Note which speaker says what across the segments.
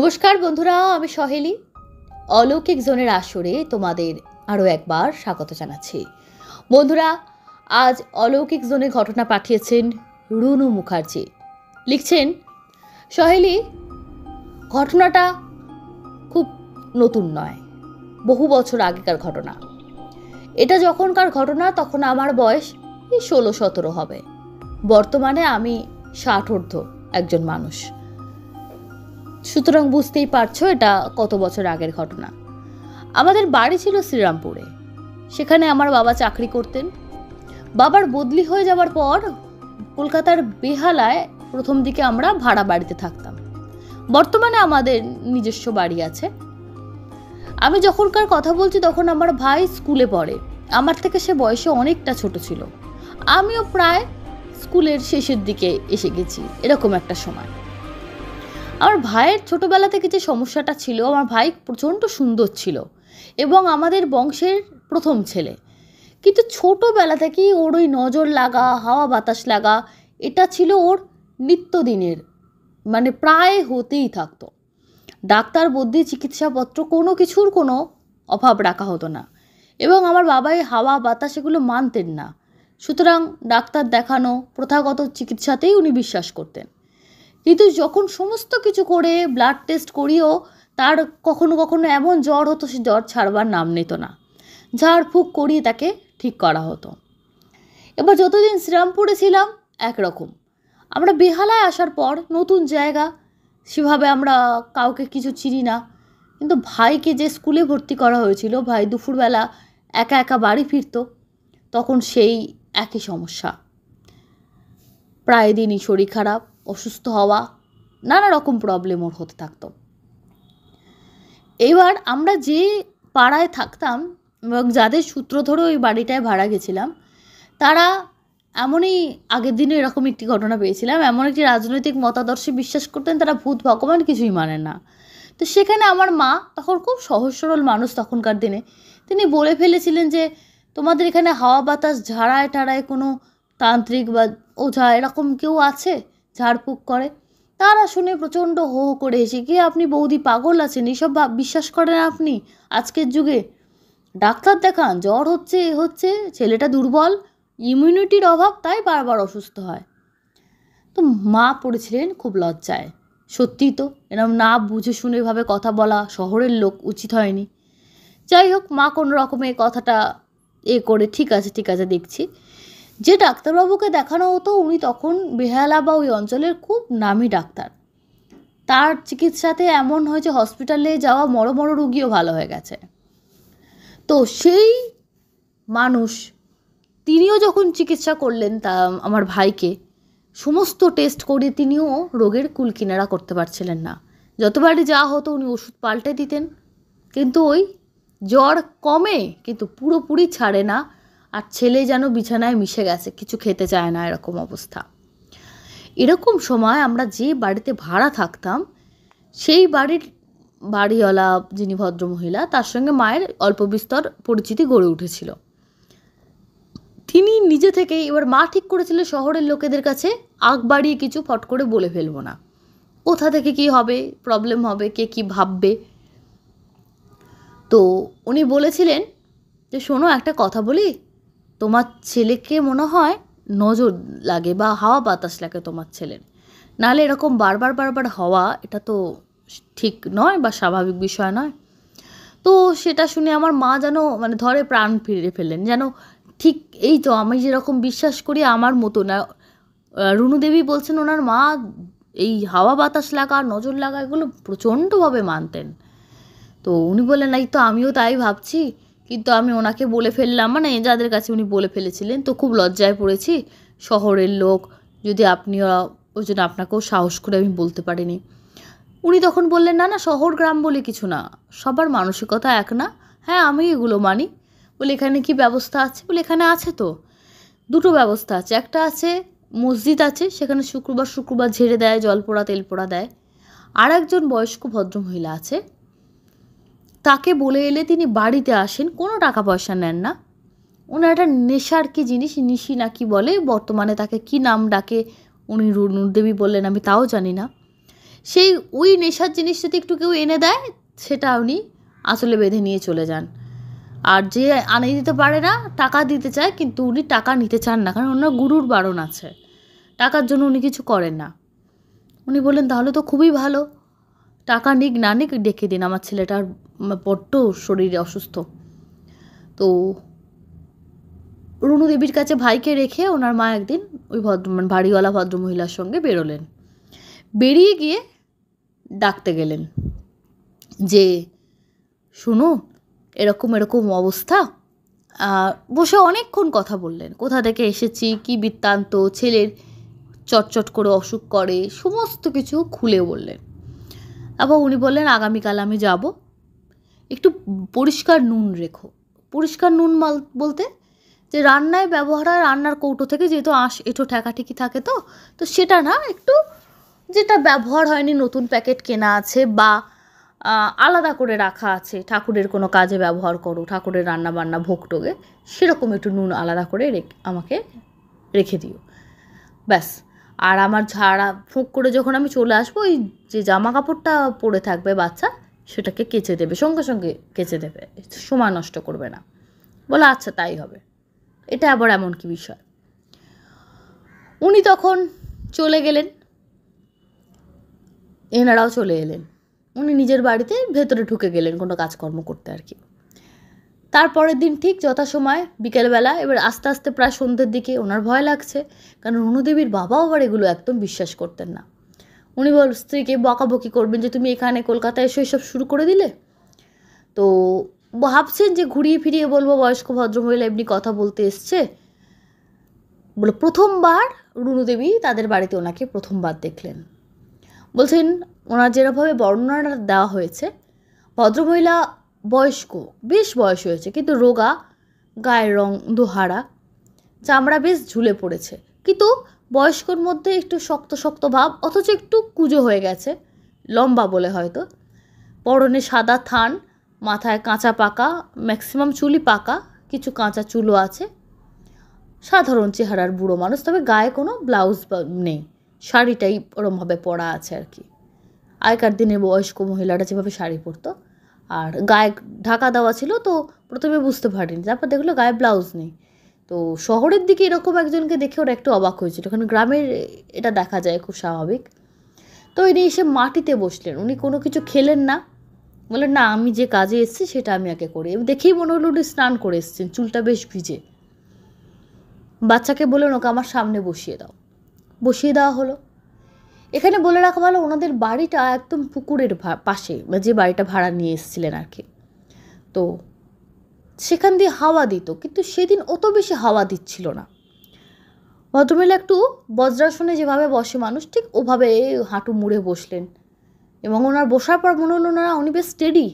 Speaker 1: নমস্কার বন্ধুরা, আমি সহেলি অলৌকিক জোনের আসরে তোমাদের আরও একবার স্বাগত জানাচ্ছি। বন্ধুরা, আজ অলৌকিক জোনে ঘটনা পাঠিয়েছেন রুনু মুখার্জি। লিখছেন, সহেলি, ঘটনাটা খুব নতুন নয়, বহু বছর আগেকার ঘটনা। এটা যখনকার ঘটনা তখন আমার বয়স 16-17 হবে। বর্তমানে আমি 60 একজন মানুষ। সুতরাং বুঝতেই পারছো এটা কত বছর আগের ঘটনা। আমাদের বাড়ি ছিল শ্রীরামপুরে। সেখানে আমার বাবা চাকরি করতেন। বাবার বদলি হয়ে যাওয়ার পর কলকাতার বেহালায় প্রথম দিকে আমরা ভাড়া বাড়িতে থাকতাম। বর্তমানে আমাদের নিজস্ব বাড়ি আছে। আমি যখনকার কথা বলছি তখন আমার ভাই স্কুলে পড়ে। আমার থেকে সে বয়সে অনেকটা ছোট ছিল। আমিও প্রায় স্কুলের শেষের দিকে এসে গেছি, এরকম একটা সময়। আমার ভাইয়ের ছোটবেলা থেকে যে সমস্যাটা ছিল, আমার ভাই প্রচণ্ড সুন্দর ছিল এবং আমাদের বংশের প্রথম ছেলে। কিন্তু ছোটোবেলা থেকেই ওর ওই নজর লাগা, হাওয়া বাতাস লাগা, এটা ছিল ওর নিত্যদিনের, মানে প্রায় হতেই থাকতো। ডাক্তার বদ্যি চিকিৎসাপত্র কোনো কিছুর কোনো অভাব রাখা হতো না এবং আমার বাবাই হাওয়া বাতাস এগুলো মানতেন না। সুতরাং ডাক্তার দেখানো, প্রথাগত চিকিৎসাতেই উনি বিশ্বাস করতেন। কিন্তু যখন সমস্ত কিছু করে ব্লাড টেস্ট করিও তার কখনো কখনো এমন জ্বর হতো, সে জ্বর ছাড়বার নাম নিত না। ঝাড়ফুঁক করিয়ে তাকে ঠিক করা হতো। এবার যতদিন শ্রীরামপুরে ছিলাম একরকম। আমরা বেহালায় আসার পর নতুন জায়গা, সেভাবে আমরা কাউকে কিছু চিনি না। কিন্তু ভাইকে যে স্কুলে ভর্তি করা হয়েছিল, ভাই দুপুরবেলা একা একা বাড়ি ফিরত, তখন সেই একই সমস্যা। প্রায় দিনই শরীর খারাপ, অসুস্থ হওয়া, নানা রকম প্রবলেম ওর হতে থাকতো। এবার আমরা যে পাড়ায় থাকতাম এবং যাদের সূত্র ধরে ওই বাড়িটায় ভাড়া গেছিলাম, তারা এমনই, আগের দিনে এরকম একটি ঘটনা পেয়েছিলাম, এমন একটি রাজনৈতিক মতাদর্শে বিশ্বাস করতেন, তারা ভূত ভগবান কিছুই মানেন না। তো সেখানে আমার মা, তখন খুব সহজ সরল মানুষ তখনকার দিনে, তিনি বলে ফেলেছিলেন যে তোমাদের এখানে হাওয়া বাতাস ঝাড়ায় টাড়ায় কোনো তান্ত্রিক বা ওঝা এরকম কেউ আছে ঝাড়ফুঁক করে? তারা শুনে প্রচণ্ড হো হো করে হেসে, কি আপনি বৌদি পাগল আছেন, এইসব বিশ্বাস করেন আপনি? আজকের যুগে ডাক্তার দেখান, জ্বর হচ্ছে, এ হচ্ছে, ছেলেটা দুর্বল, ইমিউনিটির অভাব, তাই বারবার অসুস্থ হয়। তো মা পড়েছিলেন খুব লজ্জায়। সত্যিই তো, এরকম না বুঝে শুনে ভাবে কথা বলা শহরের লোক উচিত হয়নি। যাই হোক, মা কোনো রকমে কথাটা করে ঠিক আছে দেখছি। যে ডাক্তারবাবুকে দেখানো হতো উনি তখন বেহালা বা ওই অঞ্চলের খুব নামি ডাক্তার। তার চিকিৎসাতে এমন হয়েছে হসপিটালে যাওয়া বড় বড় রুগীও ভালো হয়ে গেছে। তো সেই মানুষ, তিনিও যখন চিকিৎসা করলেন তা আমার ভাইকে, সমস্ত টেস্ট করে তিনিও রোগের কুল কিনারা করতে পারছিলেন না। যতবারই যা হতো উনি ওষুধ পাল্টে দিতেন, কিন্তু ওই জ্বর কমে কিন্তু পুরোপুরি ছাড়ে না। আর ছেলে যেন বিছানায় মিশে গেছে, কিছু খেতে চায় না, এরকম অবস্থা। এরকম সময় আমরা যে বাড়িতে ভাড়া থাকতাম, সেই বাড়িওয়ালা যিনি ভদ্রমহিলা, তার সঙ্গে মায়ের অল্প বিস্তর পরিচিতি গড়ে উঠেছিল। তিনি নিজে থেকেই, এবার মা ঠিক করেছিল শহরের লোকেদের কাছে আগ বাড়িয়ে কিছু ফট করে বলে ফেলবো না, কোথা থেকে কি হবে, প্রবলেম হবে, কে কি ভাববে। তো উনি বলেছিলেন যে শোনো, একটা কথা বলি, তোমার ছেলেকে মনে হয় নজর লাগে বা হাওয়া বাতাস লাগে তোমার ছেলের, নাহলে এরকম বারবার হওয়া, এটা তো ঠিক নয় বা স্বাভাবিক বিষয় নয়। তো সেটা শুনে আমার মা যেন ধরে প্রাণ ফিরে ফেললেন, যেন ঠিক এই তো আমি যেরকম বিশ্বাস করি আমার মতো না। রুনু দেবী বলছেন ওনার মা এই হাওয়া বাতাস লাগা, নজর লাগা এগুলো প্রচণ্ডভাবে মানতেন। তো উনি বললেন, এই তো আমিও তাই ভাবছি, কিন্তু আমি ওনাকে বলে ফেললাম, যাদের কাছে উনি বলে ফেলেছিলেন, তো খুব লজ্জায় পড়েছি, শহরের লোক যদি আপনিও, ওই জন্য আপনাকেও সাহস করে আমি বলতে পারিনি। উনি তখন বললেন, না শহর গ্রাম বলে কিছু না, সবার মানসিকতা এক না। হ্যাঁ, আমি এগুলো মানি। বলে এখানে কি ব্যবস্থা আছে? বলে এখানে আছে তো, দুটো ব্যবস্থা আছে। একটা আছে মসজিদ আছে, সেখানে শুক্রবার ঝেড়ে দেয়, জল পোড়া তেল পোড়া দেয়। আর একজন বয়স্ক ভদ্রমহিলা আছে, তাকে বলে এলে তিনি বাড়িতে আসেন, কোনো টাকা পয়সা নেন না। ওনার একটা নেশার কি জিনিস, নিশি না কি বলে, বর্তমানে তাকে কি নাম ডাকে উনি রুনু দেবী বললেন, আমি তাও জানি না। সেই ওই নেশার জিনিস যদি একটু কেউ এনে দেয় সেটা উনি আসলে বেঁধে নিয়ে চলে যান। আর যে আনিয়ে দিতে পারে না টাকা দিতে চায়, কিন্তু উনি টাকা নিতে চান না, কারণ ওনার গুরুর বারণ আছে, টাকার জন্য উনি কিছু করেন না। উনি বললেন তাহলে তো খুবই ভালো, টাকা নিক না নিক ডেকে দিন, আমার ছেলেটার বড্ড শরীরে অসুস্থ। তো রুনু দেবীর কাছে ভাইকে রেখে ওনার মা একদিন ওই বাড়িওয়ালা ভদ্রমহিলার সঙ্গে বেরোলেন। বেরিয়ে গিয়ে ডাকতে গেলেন যে শুনো এরকম এরকম অবস্থা। বসে অনেকক্ষণ কথা বললেন, কোথা থেকে এসেছি, কি বৃত্তান্ত, ছেলের চটচট করে অসুখ করে, সমস্ত কিছু খুলে বললেন। এবং উনি বললেন আগামীকাল আমি যাব, একটু পরিষ্কার নুন রেখো। পরিষ্কার নুন বলতে যে রান্নায় ব্যবহার হয়, রান্নার কৌটো থেকে যেহেতু এঁটো ঠেকাঠেকি থাকে, তো সেটা না, একটু যেটা ব্যবহার হয়নি, নতুন প্যাকেট কেনা আছে বা আলাদা করে রাখা আছে, ঠাকুরের কোনো কাজে ব্যবহার করো, ঠাকুরের রান্না বান্না ভোগ টোগে, সেরকম একটু নুন আলাদা করে আমাকে রেখে দিও, ব্যাস। আর আমার ঝাড়া ফুঁক করে যখন আমি চলে আসবো, ওই যে জামা কাপড়টা পরে থাকবে বাচ্চা, সেটাকে কেচে দেবে, সঙ্গে সঙ্গে কেচে দেবে, সময় নষ্ট করবে না। বলে আচ্ছা তাই হবে। এটা আবার এমন কি বিষয়। উনি তখন চলে গেলেন, এনারাও চলে এলেন। উনি নিজের বাড়িতে ভেতরে ঢুকে গেলেন কোনো কাজকর্ম করতে আর কি। তারপরের দিন ঠিক যথাসময় বিকেলবেলা, এবার আস্তে আস্তে প্রায় সন্ধ্যের দিকে, ওনার ভয় লাগছে, কারণ রুনুদেবীর বাবাও আবার এগুলো একদম বিশ্বাস করতেন না। উনি স্ত্রীকে বকাবকি করবেন যে তুমি এখানে কলকাতায় এসে সব শুরু করে দিলে। তো ভাবছেন যে ঘুরিয়ে ফিরিয়ে বলবো বয়স্ক ভদ্রমহিলা এমনি কথা বলতে এসছে বলে। প্রথমবার রুনুদেবী তাদের বাড়িতে ওনাকে প্রথমবার দেখলেন। বলছেন ওনার যেরকমভাবে বর্ণনাটা দেওয়া হয়েছে, ভদ্রমহিলা বয়স্ক, বেশ বয়স হয়েছে, কিন্তু রোগা, গায়ের রং দোহারা, চামড়া বেশ ঝুলে পড়েছে, কিন্তু বয়স্কর মধ্যে একটু শক্ত শক্ত ভাব, অথচ একটু কুঁজো হয়ে গেছে, লম্বা বলে হয়তো। পরনে সাদা থান, মাথায় কাঁচা পাকা, ম্যাক্সিমাম চুলই পাকা, কিছু কাঁচা চুলও আছে। সাধারণ চেহারার বুড়ো মানুষ, তবে গায়ে কোনো ব্লাউজ নেই, শাড়িটাই ওরমভাবে পরা আছে আর কি। আগেকার দিনে বয়স্ক মহিলারা যেভাবে শাড়ি পরতো, আর গায়ে ঢাকা দেওয়া ছিল, তো প্রথমে বুঝতে পারিনি, তারপর দেখলো গায়ে ব্লাউজ নেই। তো শহরের দিকে এরকম একজনকে দেখে ওরা একটু অবাক হয়েছিল, কারণ গ্রামের এটা দেখা যায় খুব স্বাভাবিক। তো ইনি এসে মাটিতে বসলেন, উনি কোনো কিছু খেলেন না, বললেন না আমি যে কাজে এসেছি সেটা আমি আগে করি। দেখেই মনে হলো উনি স্নান করে এসেছেন, চুলটা বেশ ভিজে। বাচ্চাকে বললেন ওকে আমার সামনে বসিয়ে দাও, বসিয়ে দেওয়া হলো। এখানে বলে রাখা ভালো, ওনাদের বাড়িটা একদম পুকুরের পাশে, যে বাড়িটা ভাড়া নিয়ে এসেছিলেন আর কি। তো সেখান দিয়ে হাওয়া দিত, কিন্তু সেদিন অত বেশি হাওয়া দিচ্ছিল না। ভদ্রমহিলা একটু বজ্রাসনে যেভাবে বসে মানুষ, ঠিক ওভাবে হাঁটু মুড়ে বসলেন, এবং ওনার বসার পর মনে হলো না উনি বেশ স্টেডি,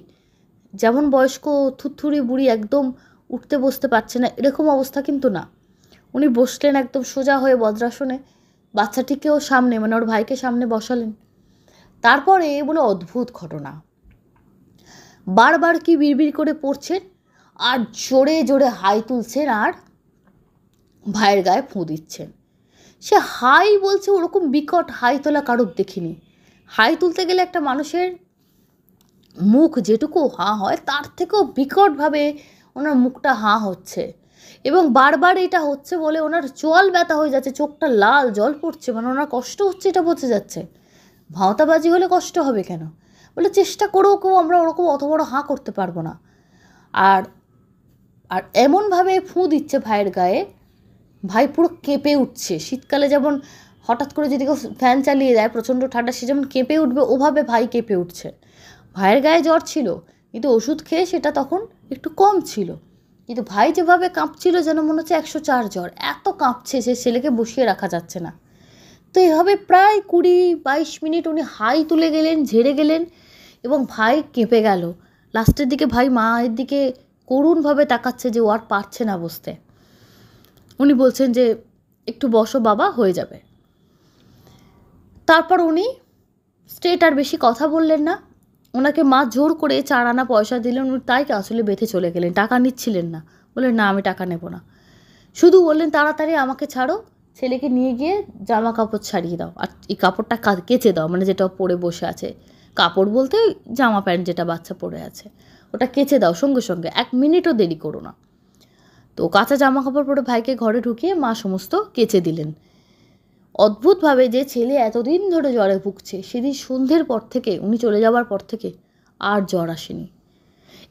Speaker 1: যেমন বয়স্ক থুরথুরি বুড়ি একদম উঠতে বসতে পারছে না এরকম অবস্থা কিন্তু না। উনি বসলেন একদম সোজা হয়ে বজ্রাসনে, বাচ্চাটিকেও সামনে, মানে ওর ভাইকে সামনে বসালেন। তারপরে বলে অদ্ভুত ঘটনা, বারবার কি বিড়বিড় করে পড়ছেন, আর জোরে জোরে হাই তুলছেন, আর ভাইয়ের গায়ে ফুঁ দিচ্ছেন। সে হাই বলছে, ওরকম বিকট হাই তোলা কারোর দেখিনি। হাই তুলতে গেলে একটা মানুষের মুখ যেটুকু হাঁ হয়, তার থেকেও বিকটভাবে ওনার মুখটা হাঁ হচ্ছে, এবং বারবার এটা হচ্ছে বলে ওনার চোয়াল ব্যথা হয়ে যাচ্ছে, চোখটা লাল, জল পড়ছে, মানে ওনার কষ্ট হচ্ছে, এটা বোঝা যাচ্ছে। ভাঁওতাবাজি হলে কষ্ট হবে কেন, বলে চেষ্টা করেও কেউ আমরা ওরকম অত বড় হাঁ করতে পারবো না। আর আর এমনভাবে ফুঁ দিচ্ছে ভাইয়ের গায়ে, ভাই পুরো কেঁপে উঠছে। শীতকালে যেমন হঠাৎ করে যদি কেউ ফ্যান চালিয়ে দেয় প্রচণ্ড ঠান্ডা, সে যেমন কেঁপে উঠবে, ওভাবে ভাই কেঁপে উঠছে। ভাইয়ের গায়ে জ্বর ছিল, কিন্তু ওষুধ খেয়ে সেটা তখন একটু কম ছিল, কিন্তু ভাই যেভাবে কাঁপছিল যেন মনে হচ্ছে 104 জ্বর, এত কাঁপছে, সে ছেলেকে বসিয়ে রাখা যাচ্ছে না। তো এভাবে প্রায় 20-22 মিনিট উনি হাই তুলে গেলেন, ঝেড়ে গেলেন, এবং ভাই কেঁপে গেল। লাস্টের দিকে ভাই মায়ের দিকে করুণভাবে তাকাচ্ছে যে ও আর পারছে না বসতে। উনি বলছেন যে একটু বসো বাবা, হয়ে যাবে। তারপর উনি স্ট্রেট আর বেশি কথা বললেন না, ওনাকে মা জোর করে 4 আনা পয়সা দিলেন, উনি তাই আসলে বেঁধে চলে গেলেন, টাকা নিচ্ছিলেন না। বললেন না আমি টাকা নেব না, শুধু বললেন তাড়াতাড়ি আমাকে ছাড়ো, ছেলেকে নিয়ে গিয়ে জামা কাপড় ছাড়িয়ে দাও, আর এই কাপড়টা কেচে দাও, মানে যেটা পরে বসে আছে, কাপড় বলতে জামা প্যান্ট যেটা বাচ্চা পরে আছে ওটা কেচে দাও সঙ্গে সঙ্গে, 1 মিনিটও দেরি করো না। তো কাঁচা জামা কাপড় পরে ভাইকে ঘরে ঢুকিয়ে মা সমস্ত কেচে দিলেন। অদ্ভুতভাবে যে ছেলে এতদিন ধরে জ্বরে ভুগছে, সেদিন সন্ধ্যের পর থেকে, উনি চলে যাওয়ার পর থেকে আর জ্বর আসেনি।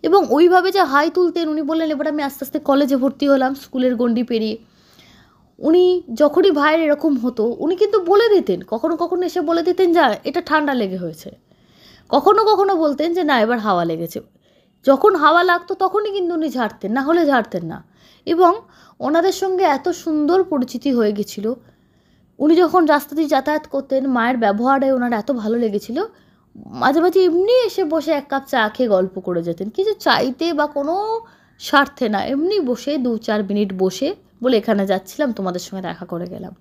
Speaker 1: এবং ওইভাবে যে হাই তুলতেন, উনি বললেন এবার আমি আস্তে আস্তে কলেজে ভর্তি হলাম স্কুলের গণ্ডি পেরিয়ে। উনি যখনই ভাইয়ের এরকম হতো উনি কিন্তু বলে দিতেন, কখনো কখনো এসে বলে দিতেন যা এটা ঠান্ডা লেগে হয়েছে, কখনো কখনো বলতেন যে না এবার হাওয়া লেগেছে। যখন হাওয়া লাগতো তখনই কিন্তু উনি ঝাড়তেন, না হলে ঝাড়তেন না। এবং ওনাদের সঙ্গে এত সুন্দর পরিচিতি হয়ে গেছিল, উনি যখন রাস্তা দিয়ে যাতায়াত করতেন মায়ের ব্যবহারে ওনার এত ভালো লেগেছিল, মাঝে মাঝে এমনি এসে বসে 1 কাপ চা খেয়ে গল্প করে যেতেন, কিছু চাইতে বা কোনো স্বার্থে না, এমনি বসে 2-4 মিনিট বসে বলে এখানে যাচ্ছিলাম তোমাদের সঙ্গে দেখা করে গেলাম,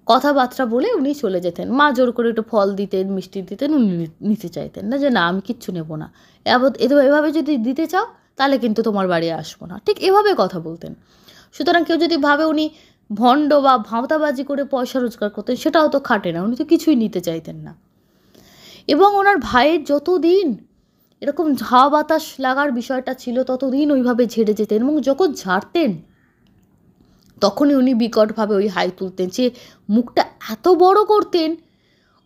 Speaker 1: কথাবার্তা বলে উনি চলে যেতেন। মা জোর করে একটু ফল দিতেন, মিষ্টি দিতেন, উনি নিতে চাইতেন না, যে না আমি কিচ্ছু নেব না, এভাবে যদি দিতে চাও তাহলে কিন্তু তোমার বাড়ি আসবো না, ঠিক এভাবে কথা বলতেন। সুতরাং কেউ যদি ভাবে উনি ভণ্ড বা ভাঁওতাবাজি করে পয়সা রোজগার করতেন, সেটাও তো খাটে না, উনি তো কিছুই নিতে চাইতেন না। এবং ওনার ভাইয়ের যতদিন এরকম ঝাঁ বাতাস লাগার বিষয়টা ছিল ততদিন ওইভাবে ঝেড়ে যেতেন, এবং যখন ঝাড়তেন তখনই উনি বিকটভাবে ওই হাই তুলতেন, যে মুখটা এত বড় করতেন,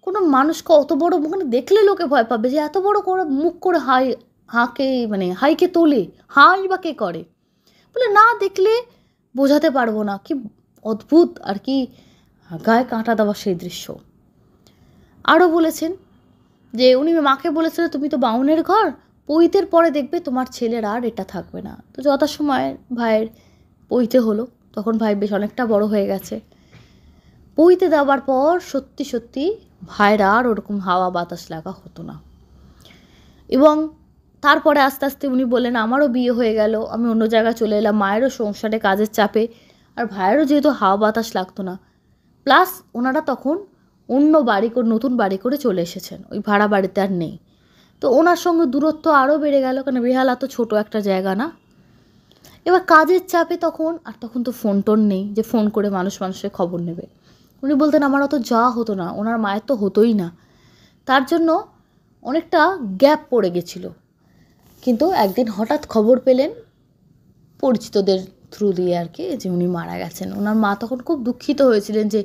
Speaker 1: কোনো মানুষকে অত বড় মুখ দেখলে লোকে ভয় পাবে, যে এত বড় করে মুখ করে হাইকে তোলে, হাই বা কে করে, বলে না দেখলে বোঝাতে পারবো না, কি অদ্ভুত আর কি গায়ে কাঁটা দেওয়া সেই দৃশ্য। আরও বলেছেন যে উনি মাকে বলেছিলেন তুমি তো বাউনের ঘর, পৈতের পরে দেখবে তোমার ছেলের আর এটা থাকবে না। তো যথাসময়ে ভাইয়ের পৈতে হলো, তখন ভাই বেশ অনেকটা বড় হয়ে গেছে। পৈতে দেওয়ার পর সত্যি সত্যি ভাইয়ের আর ওরকম হাওয়া বাতাস লাগা হতো না। এবং তারপরে আস্তে আস্তে উনি বললেন আমারও বিয়ে হয়ে গেল, আমি অন্য জায়গায় চলে এলাম, মায়েরও সংসারে কাজের চাপে, আর ভাইয়েরও যেহেতু হাওয়া বাতাস লাগতো না, প্লাস ওনারা তখন অন্য নতুন বাড়ি করে চলে এসেছেন, ওই ভাড়া বাড়িতে আর নেই। তো ওনার সঙ্গে দূরত্ব আরও বেড়ে গেল, কারণ বেহালা তো ছোটো একটা জায়গা না। এবার কাজের চাপে তখন তো ফোন টোন নেই যে ফোন করে মানুষের খবর নেবে। উনি বলতেন আমার অত যাওয়া হতো না, ওনার মায়ের তো হতোই না, তার জন্য অনেকটা গ্যাপ পড়ে গেছিল। কিন্তু একদিন হঠাৎ খবর পেলেন পরিচিতদের থ্রু দিয়ে আর কি, যে উনি মারা গেছেন। ওনার মা তখন খুব দুঃখিত হয়েছিলেন যে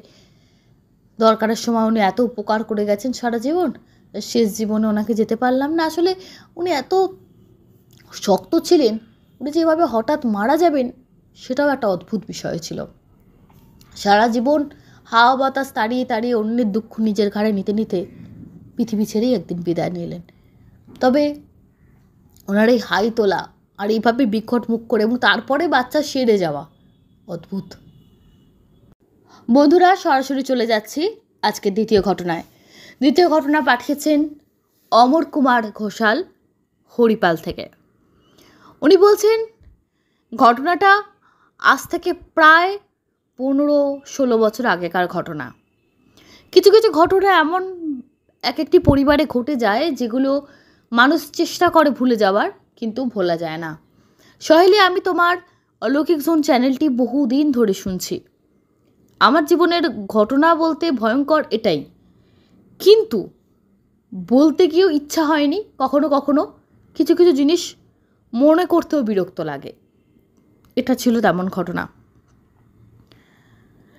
Speaker 1: দরকারের সময় উনি এত উপকার করে গেছেন সারা জীবন, শেষ জীবনে ওনাকে যেতে পারলাম না। আসলে উনি এত শক্ত ছিলেন, উনি যেভাবে হঠাৎ মারা যাবেন সেটাও একটা অদ্ভুত বিষয় ছিল। সারা জীবন হাওয়া বাতাস তাড়িয়ে তাড়িয়ে অন্যের দুঃখ নিজের ঘাড়ে নিতে নিতে পৃথিবী ছেড়েই একদিন বিদায় নিলেন। তবে ওনার এই হাই তোলা আর এইভাবে বিকট মুখ করে, এবং তারপরে বাচ্চা সেরে যাওয়া, অদ্ভুত। বন্ধুরা, সরাসরি চলে যাচ্ছি আজকে দ্বিতীয় ঘটনায়। দ্বিতীয় ঘটনা পাঠিয়েছেন অমর কুমার ঘোষাল হরিপাল থেকে। উনি বলছেন ঘটনাটা আজ থেকে প্রায় 15-16 বছর আগেকার ঘটনা। কিছু কিছু ঘটনা এমন একটি পরিবারে ঘটে যায় যেগুলো মানুষ চেষ্টা করে ভুলে যাওয়ার, কিন্তু ভোলা যায় না। সহেলি, আমি তোমার অলৌকিক জোন চ্যানেলটি বহুদিন ধরে শুনছি। আমার জীবনের ঘটনা বলতে ভয়ঙ্কর এটাই, কিন্তু বলতে গিয়েও ইচ্ছা হয়নি। কখনো কখনো কিছু কিছু জিনিস মনে করতেও বিরক্ত লাগে। এটা ছিল তেমন ঘটনা।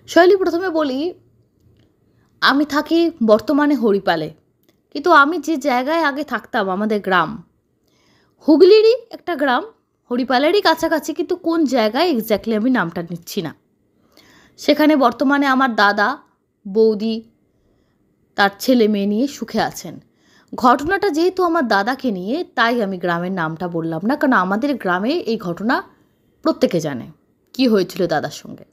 Speaker 1: শৈলী, প্রথমে বলি, আমি থাকি বর্তমানে হরিপালে, কিন্তু আমি যে জায়গায় আগে থাকতাম, আমাদের গ্রাম হুগলিরই একটা গ্রাম, হরিপালেরই কাছাকাছি, কিন্তু কোন জায়গায় এক্স্যাক্টলি আমি নামটা নিচ্ছি না। সেখানে বর্তমানে আমার দাদা, বৌদি, তার ছেলে মেয়ে নিয়ে সুখে আছেন। ঘটনাটা যেহেতু আমার দাদাকে নিয়ে, তাই আমি গ্রামের নামটা বললাম না, কারণ আমাদের গ্রামে এই ঘটনা প্রত্যেকে জানে কি হয়েছিল দাদার সঙ্গে।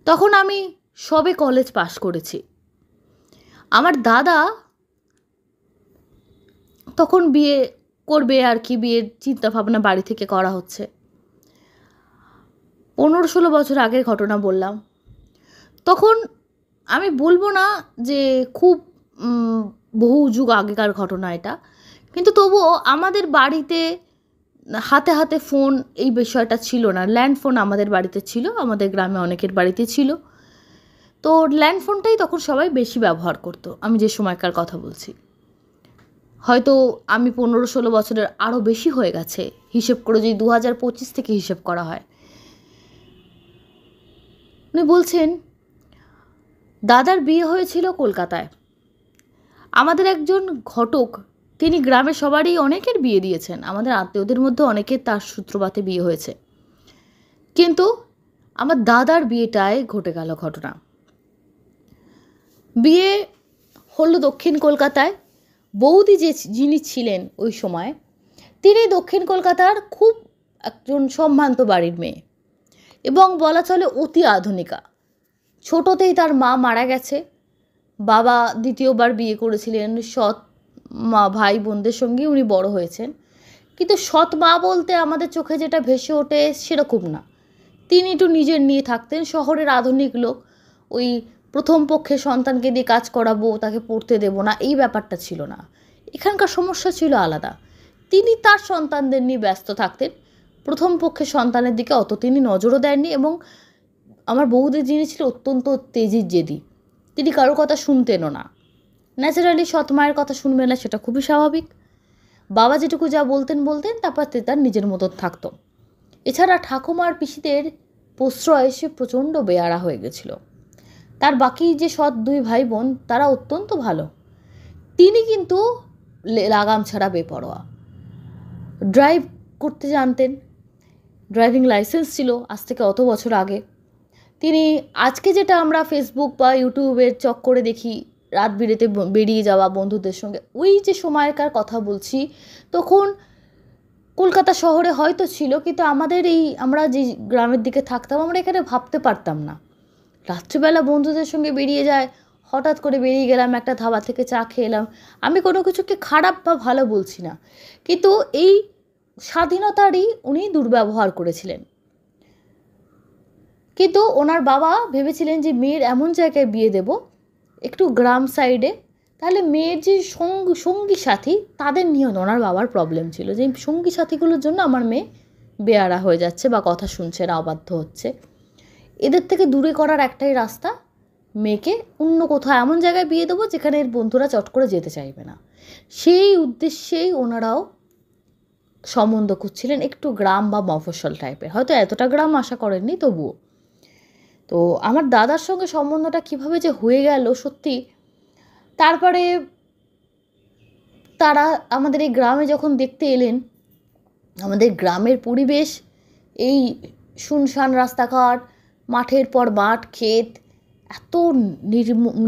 Speaker 1: তখন আমি সবে কলেজ পাশ করেছি। আমার দাদা তখন বিয়ে করবে আর কি, বিয়ের চিন্তাভাবনা বাড়ি থেকে করা হচ্ছে। 15-16 বছর আগের ঘটনা বললাম। তখন আমি বলবো না যে খুব বহু যুগ আগেকার ঘটনা এটা, কিন্তু তবুও আমাদের বাড়িতে হাতে হাতে ফোন এই বিষয়টা ছিল না। ল্যান্ড ফোন আমাদের বাড়িতে ছিল, আমাদের গ্রামে অনেকের বাড়িতে ছিল। তো ল্যান্ড ফোনটাই তখন সবাই বেশি ব্যবহার করতো, আমি যে সময়কার কথা বলছি। হয়তো আমি 15-16 বছরের আরও বেশি হয়ে গেছে, হিসেব করে যদি 2025 থেকে হিসেব করা হয়। উনি বলছেন দাদার বিয়ে হয়েছিল কলকাতায়। আমাদের একজন ঘটক, তিনি গ্রামে সবারই অনেকের বিয়ে দিয়েছেন, আমাদের আত্মীয়দের মধ্যে অনেকের তার সূত্রপাতে বিয়ে হয়েছে। কিন্তু আমার দাদার বিয়েটায় ঘটে গেল ঘটনা। বিয়ে হলো দক্ষিণ কলকাতায়। বৌদি যিনি ছিলেন ওই সময়, তিনি দক্ষিণ কলকাতার খুব একজন সম্ভ্রান্ত বাড়ির মেয়ে এবং বলা চলে অতি আধুনিকা। ছোটতেই তার মা মারা গেছে, বাবা দ্বিতীয়বার বিয়ে করেছিলেন, সৎ মা ভাই বোনদের সঙ্গে উনি বড় হয়েছেন। কিন্তু সৎ মা বলতে আমাদের চোখে যেটা ভেসে ওঠে সেরকম না। তিনি একটু নিজের নিয়ে থাকতেন, শহরের আধুনিক লোক। ওই প্রথম পক্ষে সন্তানকে দিয়ে কাজ করাবো, তাকে পড়তে দেবো না, এই ব্যাপারটা ছিল না। এখানকার সমস্যা ছিল আলাদা। তিনি তার সন্তানদের নিয়ে ব্যস্ত থাকতেন, প্রথম পক্ষে সন্তানের দিকে অত তিনি নজরও দেননি। এবং আমার বৌদি যিনি ছিল অত্যন্ত তেজির জেদি, তিনি কারোর কথা শুনতেনও না। ন্যাচারালি সৎ মায়ের কথা শুনবে না, সেটা খুবই স্বাভাবিক। বাবা যেটুকু যা বলতেন তারপর তার নিজের মতন থাকতো। এছাড়া ঠাকুমার পিসিদের প্রশ্রয়ে সে প্রচণ্ড বেয়ারা হয়ে গেছিল। তার বাকি যে সৎ দুই ভাই বোন তারা অত্যন্ত ভালো, তিনি কিন্তু লাগাম ছাড়া বেপরোয়া। ড্রাইভ করতে জানতেন, ড্রাইভিং লাইসেন্স ছিল আজ থেকে অত বছর আগে। তিনি আজকে যেটা আমরা ফেসবুক বা ইউটিউবের চক্করে দেখি রাত বিরেতে বেরিয়ে যাওয়া বন্ধুদের সঙ্গে, ওই যে সময়কার কথা বলছি, তখন কলকাতা শহরে হয়তো ছিল, কিন্তু আমাদের আমরা যে গ্রামের দিকে থাকতাম আমরা এখানে ভাবতে পারতাম না। রাত্রিবেলা বন্ধুদের সঙ্গে বেরিয়ে যায়, হঠাৎ করে বেরিয়ে গেলাম একটা ধাবা থেকে চা খেয়ে এলাম। আমি কোনো কিছুকে খারাপ বা ভালো বলছি না, কিন্তু এই স্বাধীনতারই উনি দুর্ব্যবহার করেছিলেন। কিন্তু ওনার বাবা ভেবেছিলেন যে মেয়ের এমন জায়গায় বিয়ে দেব একটু গ্রাম সাইডে, তাহলে মেয়ের যে সঙ্গী সাথী তাদের নিয়ে ওনার বাবার প্রবলেম ছিল যে সঙ্গী সাথীগুলোর জন্য আমার মেয়ে বেয়ারা হয়ে যাচ্ছে বা কথা শুনছে না, অবাধ্য হচ্ছে। এদের থেকে দূরে করার একটাই রাস্তা, মেয়েকে অন্য কোথাও এমন জায়গায় বিয়ে দেবো যেখানে এর বন্ধুরা চট করে যেতে চাইবে না। সেই উদ্দেশ্যেই ওনারাও সম্বন্ধ খুঁজছিলেন একটু গ্রাম বা মফস্বল টাইপের, হয়তো এতটা গ্রাম আশা করেননি তবুও। তো আমার দাদার সঙ্গে সম্বন্ধটা কিভাবে যে হয়ে গেল সত্যি। তারপরে তারা আমাদের এই গ্রামে যখন দেখতে এলেন, আমাদের গ্রামের পরিবেশ এই শুনশান রাস্তাঘাট, মাঠের পর মাঠ, ক্ষেত, এত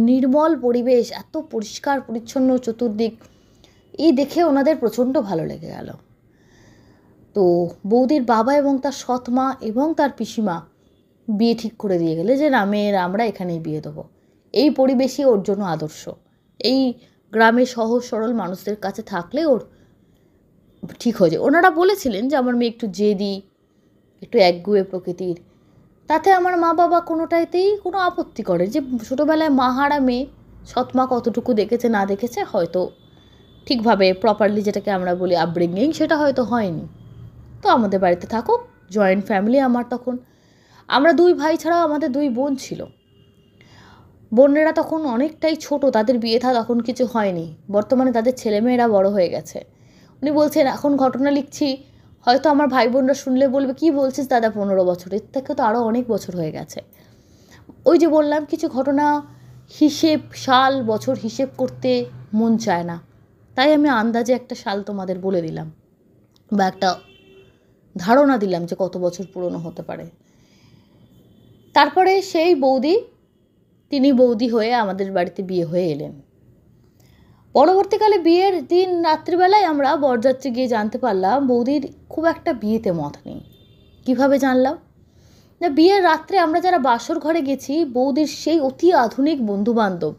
Speaker 1: নির্মল পরিবেশ, এত পরিষ্কার পরিচ্ছন্ন চতুর্দিক, এই দেখে ওনাদের প্রচণ্ড ভালো লেগে গেল। তো বৌদির বাবা এবং তার সৎ মা এবং তার পিসিমা বিয়ে ঠিক করে দিয়ে গেলে যে না, মেয়ের আমরা এখানেই বিয়ে দেবো। এই পরিবেশই ওর জন্য আদর্শ, এই গ্রামে সহজ সরল মানুষদের কাছে থাকলে ওর ঠিক হয়ে যায়। ওনারা বলেছিলেন যে আমার মেয়ে একটু জেদি, একটু একগুঁয়ে প্রকৃতির। তাতে আমার মা বাবা কোনোটাইতেই কোনো আপত্তি করে যে ছোটোবেলায় মাহারা মেয়ে, সৎ মা কতটুকু দেখেছে না দেখেছে হয়তো ঠিকভাবে প্রপারলি যেটাকে আমরা বলি আপব্রিঙ্গিং, সেটা হয়তো হয়নি। তো আমাদের বাড়িতে থাকুক, জয়েন্ট ফ্যামিলি আমার তখন। আমরা দুই ভাই ছাড়াও আমাদের দুই বোন ছিল। বোনেরা তখন অনেকটাই ছোট, তাদের বিয়ে থা তখন কিছু হয়নি, বর্তমানে তাদের ছেলেমেয়েরা বড় হয়ে গেছে। উনি বলছেন এখন ঘটনা লিখছি, হয়তো আমার ভাই বোনরা শুনলে বলবে কি বলছিস দাদা, 15 বছর, এর থেকে তো আরও অনেক বছর হয়ে গেছে। ওই যে বললাম কিছু ঘটনা হিসেব, সাল বছর হিসেব করতে মন চায় না, তাই আমি আন্দাজে একটা সাল তোমাদের বলে দিলাম বা একটা ধারণা দিলাম যে কত বছর পুরনো হতে পারে। তারপরে সেই বৌদি, তিনি বৌদি হয়ে আমাদের বাড়িতে বিয়ে হয়ে এলেন। পরবর্তীকালে বিয়ের দিন রাত্রিবেলায় আমরা বরযাত্রী গিয়ে জানতে পারলাম বৌদির খুব একটা বিয়েতে মত নেই। কীভাবে জানলাম? না, বিয়ের রাত্রে আমরা যারা বাসর ঘরে গেছি, বৌদির সেই অতি আধুনিক বন্ধুবান্ধব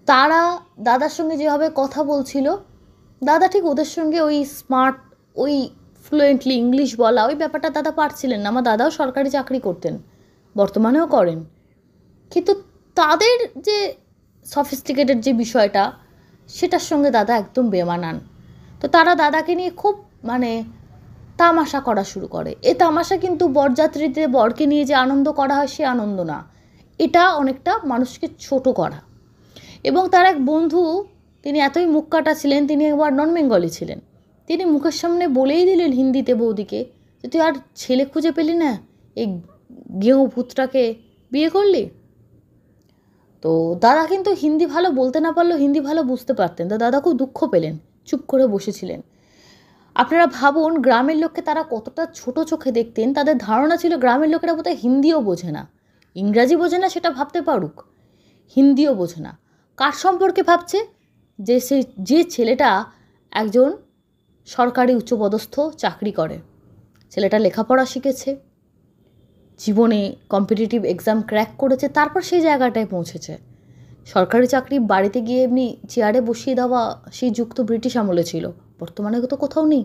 Speaker 1: তারা দাদার সঙ্গে যেভাবে কথা বলছিল, দাদা ঠিক ওদের সঙ্গে ওই স্মার্ট, ওই ফ্লুয়েন্টলি ইংলিশ বলা, ওই ব্যাপারটা দাদা পারছিলেন না। আমার দাদাও সরকারি চাকরি করতেন, বর্তমানেও করেন, কিন্তু তাদের যে সফিস্টিকেটেড যে বিষয়টা, সেটার সঙ্গে দাদা একদম বেমানান। তো তারা দাদাকে নিয়ে খুব মানে তামাশা করা শুরু করে। এ তামাশা কিন্তু বরযাত্রীতে বরকে নিয়ে যে আনন্দ করা হয় সে আনন্দ না, এটা অনেকটা মানুষকে ছোট করা। এবং তার এক বন্ধু, তিনি এতই মুখ কাটা ছিলেন, তিনি একবার নন বেঙ্গলি ছিলেন, তিনি মুখের সামনে বলেই দিলেন হিন্দিতে বৌদিকে যে তুই আর ছেলে খুঁজে পেলি না, এই গেঁয়ো ভূতটাকে বিয়ে করলি। তো দাদা কিন্তু হিন্দি ভালো বলতে না পারলেও হিন্দি ভালো বুঝতে পারতেন, তো দাদা খুব দুঃখ পেলেন, চুপ করে বসেছিলেন। আপনারা ভাবুন গ্রামের লোককে তারা কতটা ছোট চোখে দেখতেন, তাদের ধারণা ছিল গ্রামের লোকেরা বোধহয় হিন্দিও বোঝে না, ইংরাজি বোঝে না সেটা ভাবতে পারুক, হিন্দিও বোঝে না। কার সম্পর্কে ভাবছে? যে ছেলেটা একজন সরকারি উচ্চপদস্থ চাকরি করে, ছেলেটা লেখাপড়া শিখেছে, জীবনে কম্পিটিটিভ এক্সাম ক্র্যাক করেছে, তারপর সেই জায়গাটায় পৌঁছেছে। সরকারি চাকরি বাড়িতে গিয়ে এমনি চেয়ারে বসিয়ে দেওয়া সেই যুগ তো ব্রিটিশ আমলে ছিল, বর্তমানে তো কোথাও নেই।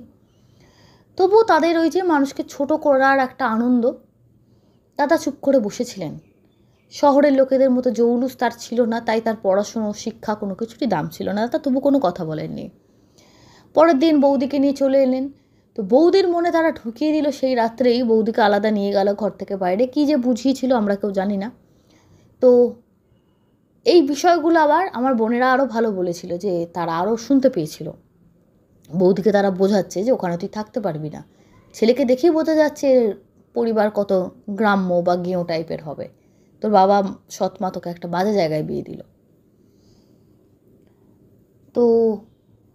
Speaker 1: তবুও তাদের ওই যে মানুষকে ছোট করার একটা আনন্দ, দাদা চুপ করে বসেছিলেন। শহরের লোকেদের মতো জৌলুস তার ছিল না, তাই তার পড়াশুনো শিক্ষা কোনো কিছুরই দাম ছিল না, তা তবু কোনো কথা বলেননি। পরের দিন বৌদিকে নিয়ে চলে এলেন। তো বৌদির মনে তারা ঢুকিয়ে দিল সেই রাত্রেই, বৌদিকে আলাদা নিয়ে গেল ঘর থেকে বাইরে, কী যে বুঝিয়েছিল আমরা কেউ জানি না। তো এই বিষয়গুলো আবার আমার বোনেরা আরও ভালো বলেছিল, যে তারা আরও শুনতে পেয়েছিল। বৌদিকে তারা বোঝাচ্ছে যে ওখানে তুই থাকতে পারবি না, ছেলেকে দেখেই বোঝা যাচ্ছে পরিবার কত গ্রাম্য বা গেঁয়ো টাইপের হবে, তোর বাবা সৎমা তোকে একটা বাজে জায়গায় বিয়ে দিল। তো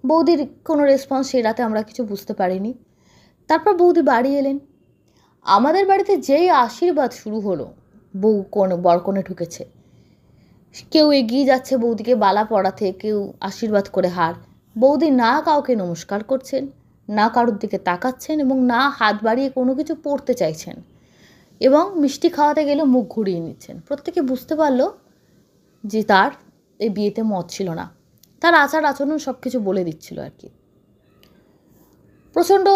Speaker 1: বৌদির কোনো রেসপন্স সেই রাতে আমরা কিছু বুঝতে পারিনি। তারপর বৌদি বাড়ি এলেন। আমাদের বাড়িতে যেই আশীর্বাদ শুরু হলো, বরকনে ঢুকেছে, কেউ এগিয়ে যাচ্ছে বৌদিকে বালা পড়াতে, কেউ আশীর্বাদ করে হার। বৌদি না কাউকে নমস্কার করছেন, না কারোর দিকে তাকাচ্ছেন, এবং না হাত বাড়িয়ে কোনো কিছু পড়তে চাইছেন, এবং মিষ্টি খাওয়াতে গেলে মুখ ঘুরিয়ে নিচ্ছেন। প্রত্যেকে বুঝতে পারল যে তার এই বিয়েতে মত ছিল না, তার আচার আচরণ সব কিছু বলে দিচ্ছিল আর কি। প্রচণ্ড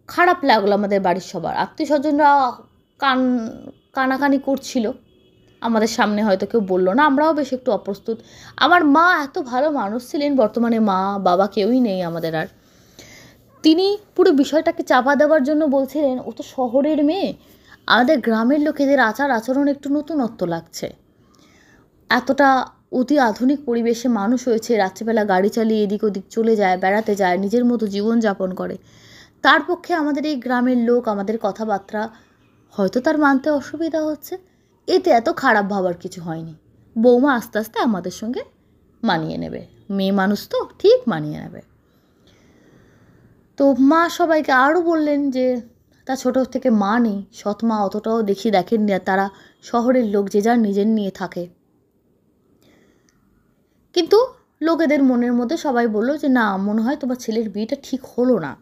Speaker 1: খারাপ লাগলো আমাদের বাড়ির সবার, আত্মীয় স্বজনরা কানাকানি করছিল আমাদের সামনে, হয়তো কেউ বললো না, আমরাও বেশ একটু অপ্রস্তুত। আমার মা এত ভালো মানুষ ছিলেন, বর্তমানে মা বাবা কেউই নেই আমাদের আর, তিনি পুরো বিষয়টাকে চাপা দেওয়ার জন্য বলছিলেন ও তো শহরের মেয়ে, আমাদের গ্রামের লোকেদের আচার আচরণ একটু নতুনত্ব লাগছে, এতটা অতি আধুনিক পরিবেশে মানুষ হয়েছে, রাত্রিবেলা গাড়ি চালিয়ে এদিক ওদিক চলে যায়, বেড়াতে যায়, নিজের মতো জীবনযাপন করে, তার পক্ষে আমাদের এই গ্রামের লোক আমাদের কথাবার্তা হয়তো তার মানতে অসুবিধা হচ্ছে, এতে এত খারাপ ভাবার কিছু হয়নি, বৌমা আস্তে আস্তে আমাদের সঙ্গে মানিয়ে নেবে, মেয়ে মানুষ তো ঠিক মানিয়ে নেবে। তো মা সবাইকে আরও বললেন যে তার ছোটো থেকে মা নেই, সৎ মা অতটাও দেখেননি, আর তারা শহরের লোক যে যার নিজের নিয়ে থাকে। কিন্তু লোকেদের মনের মধ্যে সবাই বলল যে না, মনে হয় তোমার ছেলের বিয়েটা ঠিক হলো না,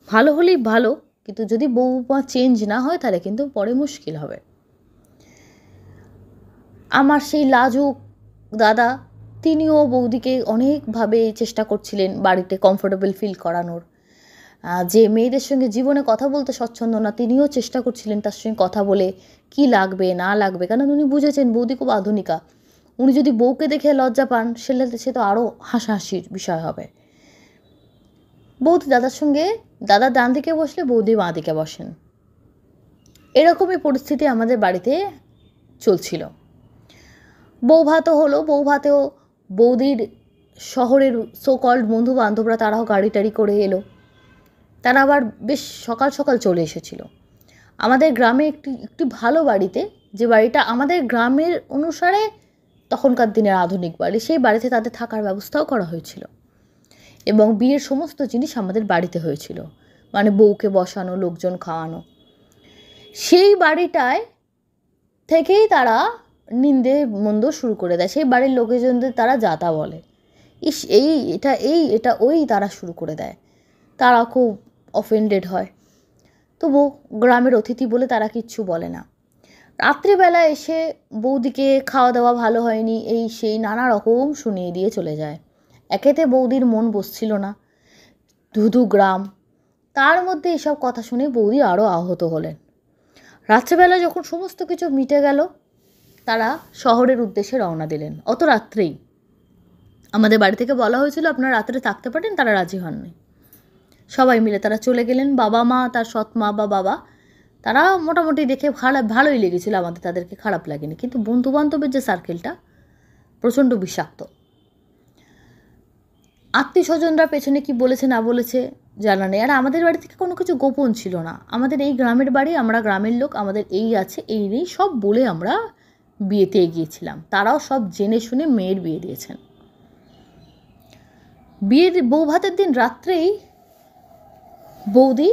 Speaker 1: ভালো হলেই ভালো, কিন্তু যদি বৌমা চেঞ্জ না হয় তাহলে কিন্তু পরে মুশকিল হবে। আমার সেই লাজুক দাদা, তিনিও বৌদিকে অনেকভাবে চেষ্টা করছিলেন বাড়িতে কমফোর্টেবল ফিল করানোর, যে মেয়েদের সঙ্গে জীবনে কথা বলতে স্বচ্ছন্দ না, তিনিও চেষ্টা করছিলেন তার সঙ্গে কথা বলে কি লাগবে না লাগবে, কারণ উনি বুঝেছেন বৌদি খুব আধুনিকা, উনি যদি বউকে দেখে লজ্জা পান সে তো আরও হাসাহাসির বিষয় হবে। বৌদি দাদার সঙ্গে, দাদা ডান দিকে বসলে বৌদি বাঁ দিকে বসেন, এরকমই পরিস্থিতি আমাদের বাড়িতে চলছিল। বউ ভাতও হলো, বউ ভাতেও বৌদির শহরের সোকল্ড বন্ধু বান্ধবরা তারাও গাড়ি টাড়ি করে এলো, তারা আবার বেশ সকাল সকাল চলে এসেছিল আমাদের গ্রামে একটি ভালো বাড়িতে, যে বাড়িটা আমাদের গ্রামের অনুসারে তখনকার দিনের আধুনিক বাড়ি, সেই বাড়িতে তাদের থাকার ব্যবস্থাও করা হয়েছিল, এবং বিয়ের সমস্ত জিনিস আমাদের বাড়িতে হয়েছিল, মানে বউকে বসানো, লোকজন খাওয়ানো। সেই বাড়িটায় থেকেই তারা নিন্দে মন্দ শুরু করে দেয়, সেই বাড়ির লোকজনদের তারা যাতা বলে, ইস এটা ওই তারা শুরু করে দেয়, তারা খুব অফেন্ডেড হয়। তবু গ্রামের অতিথি বলে তারা কিচ্ছু বলে না। রাত্রিবেলা এসে বৌদিকে খাওয়া দাওয়া ভালো হয়নি, এই সেই নানা রকম শুনিয়ে দিয়ে চলে যায়। একেতে বৌদির মন বসছিল না, ধুধু গ্রাম, তার মধ্যে এসব কথা শুনে বৌদি আরও আহত হলেন। রাত্রিবেলা যখন সমস্ত কিছু মিটে গেল, তারা শহরের উদ্দেশ্যে রওনা দিলেন। অত রাত্রেই আমাদের বাড়ি থেকে বলা হয়েছিল আপনারা রাত্রে থাকতে পারেন, তারা রাজি হননি। সবাই মিলে তারা চলে গেলেন। বাবা মা, তার সৎ মা বা বাবা, তারা মোটামুটি দেখে ভালোই লেগেছিল আমাদের, তাদেরকে খারাপ লাগেনি। কিন্তু বন্ধুবান্ধবের যে সার্কেলটা প্রচণ্ড বিষাক্ত। আত্মীয় স্বজনরা পেছনে কি বলেছে না বলেছে জানা নেই। আর আমাদের বাড়ি থেকে কোনো কিছু গোপন ছিল না। আমাদের এই গ্রামের বাড়ি, আমরা গ্রামের লোক, আমাদের এই আছে এই নেই সব বলে আমরা বিয়েতে এগিয়েছিলাম। তারাও সব জেনে শুনে মেয়ের বিয়ে দিয়েছেন। বিয়ের বৌভাতের দিন রাত্রেই বৌদি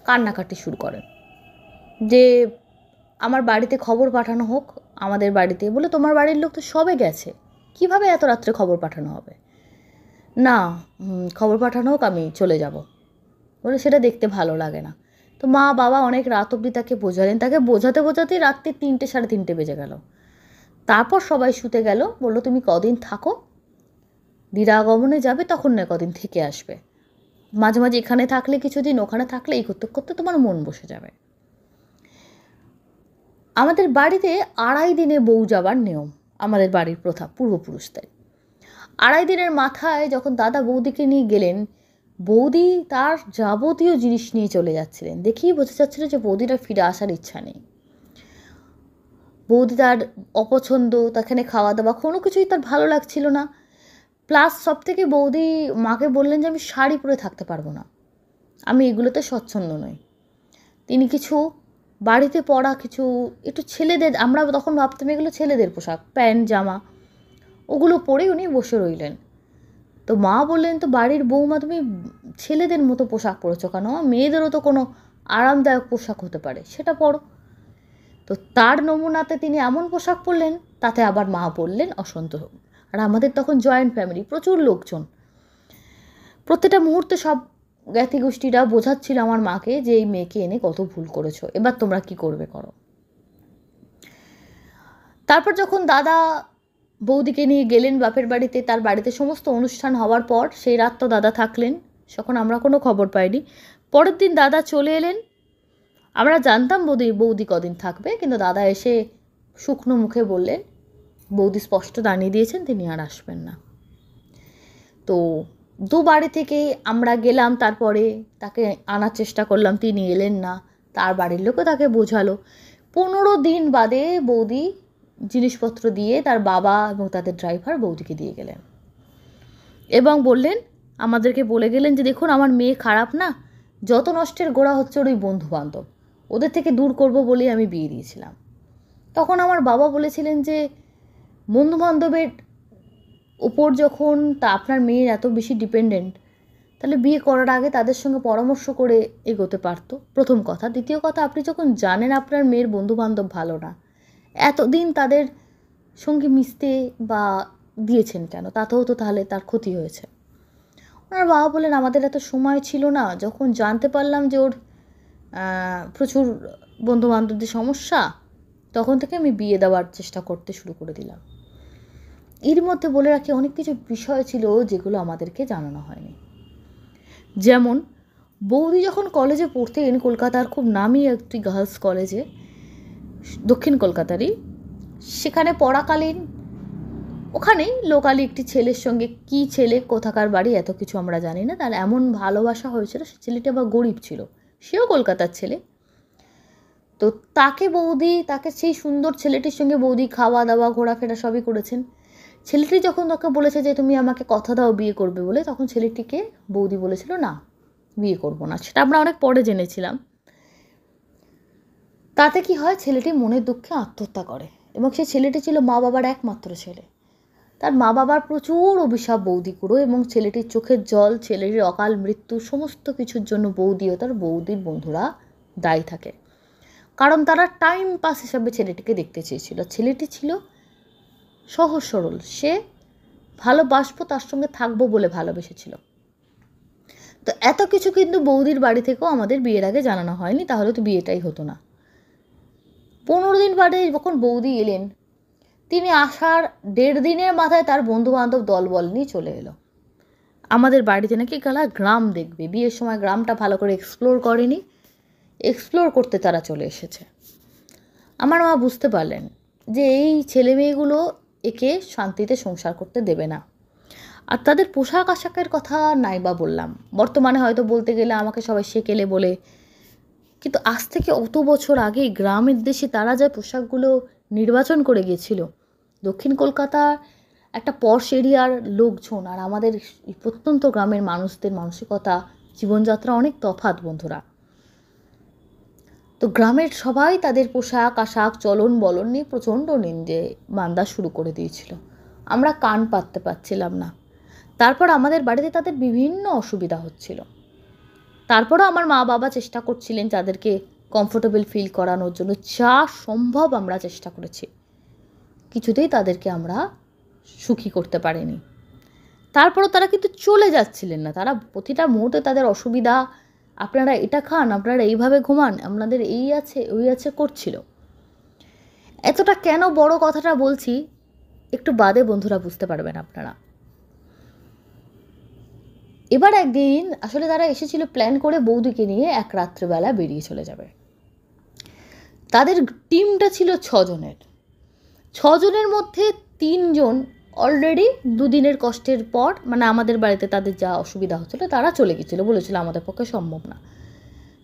Speaker 1: কান্নাকাটি শুরু করেন যে আমার বাড়িতে খবর পাঠানো হোক, আমাদের বাড়িতে। বলে তোমার বাড়ির লোক তো সবে গেছে, কিভাবে এত রাত্রে খবর পাঠানো হবে? না, খবর পাঠানো হোক, আমি চলে যাব। বলে সেটা দেখতে ভালো লাগে না। তো মা বাবা অনেক রাত অবধি তাকে বোঝালেন, তাকে বোঝাতে বোঝাতেই রাত্রি 3টে 3:30 বেজে গেল। তারপর সবাই শুতে গেল। বললো তুমি কদিন থাকো, দিরাগমনে যাবে তখন না কদিন থেকে আসবে, মাঝে মাঝে এখানে থাকলে কিছুদিন, ওখানে থাকলে এই করতে করতে তোমার মন বসে যাবে। আমাদের বাড়িতে 2.5 দিনে বউ যাবার নিয়ম, আমাদের বাড়ির প্রথা, পূর্বপুরুষদের। 2.5 দিনের মাথায় যখন দাদা বৌদিকে নিয়ে গেলেন, বৌদি তার যাবতীয় জিনিস নিয়ে চলে যাচ্ছিলেন। দেখেই বোঝা যাচ্ছিল যে বৌদিটা ফিরে আসার ইচ্ছা নেই। বৌদি তার অপছন্দ, তাখানে খাওয়া দাওয়া কোনো কিছুই তার ভালো লাগছিল না। প্লাস সব থেকে বৌদি মাকে বললেন যে আমি শাড়ি পরে থাকতে পারবো না, আমি এগুলোতে স্বচ্ছন্দ নই। তিনি কিছু বাড়িতে পরা কিছু একটু ছেলেদের, আমরা তখন ভাবতাম এগুলো ছেলেদের পোশাক, প্যান্ট জামা, ওগুলো পরে উনি বসে রইলেন। তো মা বললেন তো বাড়ির বৌমা তুমি ছেলেদের মতো পোশাক পরেছো কেন? মেয়েদেরও তো কোনো আরামদায়ক পোশাক হতে পারে, সেটা পরো। তো তার নমুনাতে তিনি এমন পোশাক পরলেন, তাতে আবার মা বললেন অসন্তোষ। আর আমাদের তখন জয়েন্ট ফ্যামিলি, প্রচুর লোকজন। প্রত্যেকটা মুহূর্তে সব জ্ঞাতি গোষ্ঠীরা বোঝাচ্ছিল আমার মাকে যে এই মেয়েকে এনে কত ভুল করেছো, এবার তোমরা কি করবে করো। তারপর যখন দাদা বৌদিকে নিয়ে গেলেন বাপের বাড়িতে, তার বাড়িতে সমস্ত অনুষ্ঠান হওয়ার পর সেই রাত তো দাদা থাকলেন, তখন আমরা কোনো খবর পাইনি। পরের দিন দাদা চলে এলেন। আমরা জানতাম বৌদি কদিন থাকবে, কিন্তু দাদা এসে শুকনো মুখে বললেন, বৌদি স্পষ্ট জানিয়ে দিয়েছেন তিনি আর আসবেন না। তো বাড়ি থেকে আমরা গেলাম, তারপরে তাকে আনার চেষ্টা করলাম, তিনি এলেন না। তার বাড়ির লোকও তাকে বোঝালো। 15 দিন বাদে বৌদি জিনিসপত্র দিয়ে তার বাবা এবং তাদের ড্রাইভার বৌদিকে দিয়ে গেলেন এবং বললেন, আমাদেরকে বলে গেলেন যে দেখুন আমার মেয়ে খারাপ না, যত নষ্টের গোড়া হচ্ছে ওর ওই বন্ধুবান্ধব, ওদের থেকে দূর করব বলেই আমি বিয়ে দিয়েছিলাম। তখন আমার বাবা বলেছিলেন যে বন্ধুবান্ধবের উপর যখন আপনার মেয়ের এত বেশি ডিপেন্ডেন্ট, তাহলে বিয়ে করার আগে তাদের সঙ্গে পরামর্শ করে এগোতে পারতো, প্রথম কথা। দ্বিতীয় কথা, আপনি যখন জানেন আপনার মেয়ের বন্ধুবান্ধব ভালো না, এতদিন তাদের সঙ্গে মিশতে বা দিয়েছেন কেন? তাতেও তো তাহলে তার ক্ষতি হয়েছে। ওনার বাবা বললেন আমাদের এত সময় ছিল না, যখন জানতে পারলাম যে ওর প্রচুর বন্ধুবান্ধবদের সমস্যা, তখন থেকে আমি বিয়ে দেওয়ার চেষ্টা করতে শুরু করে দিলাম। এর মধ্যে বলে রাখি অনেক কিছু বিষয় ছিল যেগুলো আমাদেরকে জানানো হয়নি। যেমন বৌদি যখন কলেজে পড়তেন, কলকাতার খুব নামি একটি গার্লস কলেজে, দক্ষিণ কলকাতারই, সেখানে পড়াকালীন ওখানেই লোকালি একটি ছেলের সঙ্গে, কি ছেলে কোথাকার বাড়ি এত কিছু আমরা জানি না, তার এমন ভালোবাসা হয়েছিল। সে ছেলেটা আবার গরিব ছিল, সেও কলকাতার ছেলে। তো তাকে সেই সুন্দর ছেলেটির সঙ্গে বৌদি খাওয়া দাওয়া ঘোরাফেরা সবই করেছেন। ছেলেটি যখন তাকে বলেছে যে তুমি আমাকে কথা দাও বিয়ে করবে বলে, তখন ছেলেটিকে বৌদি বলেছিল না, বিয়ে করব না। সেটা আমরা অনেক পরে জেনেছিলাম। তাতে কি হয়, ছেলেটি মনের দুঃখে আত্মহত্যা করে। এবং সে ছেলেটি ছিল মা বাবার একমাত্র ছেলে। তার মা বাবার প্রচুর অভিশাপ বৌদি করো, এবং ছেলেটির চোখের জল, ছেলেটির অকাল মৃত্যু, সমস্ত কিছুর জন্য বৌদি ও তার বৌদির বন্ধুরা দায়ী থাকে। কারণ তারা টাইম পাস হিসাবে ছেলেটিকে দেখতে চেয়েছিল। ছেলেটি ছিল সহজ সরল, সে ভালোবাসবো তার সঙ্গে থাকবো বলে ভালোবেসেছিল। তো এত কিছু কিন্তু বৌদির বাড়ি থেকেও আমাদের বিয়ের আগে জানানো হয়নি, তাহলে তো বিয়েটাই হতো না। 15 দিন বাদে যখন বৌদি এলেন, তিনি আসার 1.5 দিনের মাথায় তার বন্ধুবান্ধব দলবল নিয়ে চলে এলো আমাদের বাড়িতে। নাকি গ্রাম দেখবে, বিয়ের সময় গ্রামটা ভালো করে এক্সপ্লোর করেনি, এক্সপ্লোর করতে তারা চলে এসেছে। আমার মা বুঝতে পারলেন যে এই ছেলে মেয়েগুলো একে শান্তিতে সংসার করতে দেবে না। আর তাদের পোশাক আশাকের কথা নাই বা বললাম, বর্তমানে হয়তো বলতে গেলে আমাকে সবাই সেকেলে বলে, কিন্তু আজ থেকে অত বছর আগে গ্রামের দেশে তারা যে পোশাকগুলো নির্বাচন করে গিয়েছিল, দক্ষিণ কলকাতার একটা পশ এরিয়ার লোকজন আর আমাদের এই প্রত্যন্ত গ্রামের মানুষদের মানসিকতা, জীবনযাত্রা অনেক তফাৎ বন্ধুরা। তো গ্রামের সবাই তাদের পোশাক আশাক চলন বলন নিয়ে প্রচণ্ড নিন্দে বান্দা শুরু করে দিয়েছিল। আমরা কান পাততে পারছিলাম না। তারপর আমাদের বাড়িতে তাদের বিভিন্ন অসুবিধা হচ্ছিল। তারপরও আমার মা বাবা চেষ্টা করছিলেন তাদেরকে কমফোর্টেবল ফিল করানোর জন্য, যা সম্ভব আমরা চেষ্টা করেছি। কিছুতেই তাদেরকে আমরা সুখী করতে পারিনি। তারপরও তারা কিন্তু চলে যাচ্ছিলেন না। তারা প্রতিটা মুহূর্তে তাদের অসুবিধা, আপনারা এটা খান, আপনারা এইভাবে ঘুমান, আপনাদের এই আছে ওই আছে করছিল। এতটা কেন বড় কথাটা বলছি একটু বাদে বন্ধুরা বুঝতে পারবেন আপনারা। এবার একদিন আসলে তারা এসেছিল প্ল্যান করে বৌদিকে নিয়ে এক রাত্রিবেলা বেরিয়ে চলে যাবে। তাদের টিমটা ছিল 6 জনের। 6 জনের মধ্যে 3 জন অলরেডি দুদিনের কষ্টের পর, মানে আমাদের বাড়িতে তাদের যা অসুবিধা হচ্ছিল তারা চলে গেছিলো, বলেছিল আমাদের পক্ষে সম্ভব না।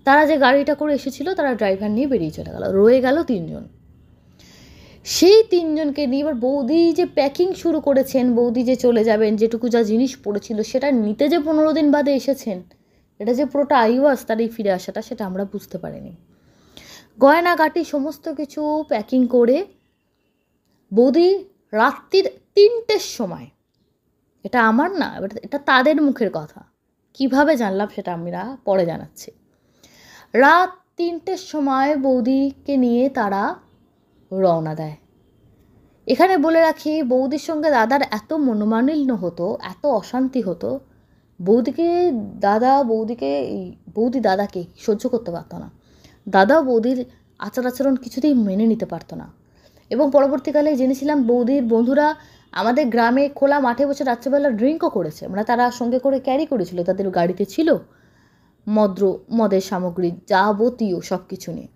Speaker 1: তারা যে গাড়িটা করে এসেছিল তারা ড্রাইভার নিয়ে বেরিয়ে চলে গেল, রয়ে গেল 3 জন। সেই 3 জনকে নিয়ে এবার বৌদি যে প্যাকিং শুরু করেছেন, বৌদি যে চলে যাবেন, যেটুকু যা জিনিস পড়েছিল সেটা নিতে যে 15 দিন বাদে এসেছেন, এটা যে পুরোটা আইওয়াজ তার এই ফিরে আসাটা, সেটা আমরা বুঝতে পারিনি। গয়নাগাটি সমস্ত কিছু প্যাকিং করে বৌদি রাত্রির 3টের সময়, এটা আমার না, এটা তাদের মুখের কথা, কিভাবে জানলাম সেটা আমরা পরে জানাচ্ছি, রাত 3টের সময় বৌদিকে নিয়ে তারা রওনা দেয়। এখানে বলে রাখি, বৌদির সঙ্গে দাদার এত মনোমালিন্য হতো, এত অশান্তি হতো, বৌদি দাদাকে সহ্য করতে পারতো না। দাদাও বৌদির আচার আচরণ কিছুতেই মেনে নিতে পারতো না। এবং পরবর্তীকালে জেনেছিলাম বৌদির বন্ধুরা আমাদের গ্রামে খোলা মাঠে বসে রাত্রেবেলা ড্রিঙ্কও করেছে, মানে তারা সঙ্গে করে ক্যারি করেছিল, তাদের গাড়িতে ছিল মদের সামগ্রী যাবতীয় সব কিছু নিয়ে।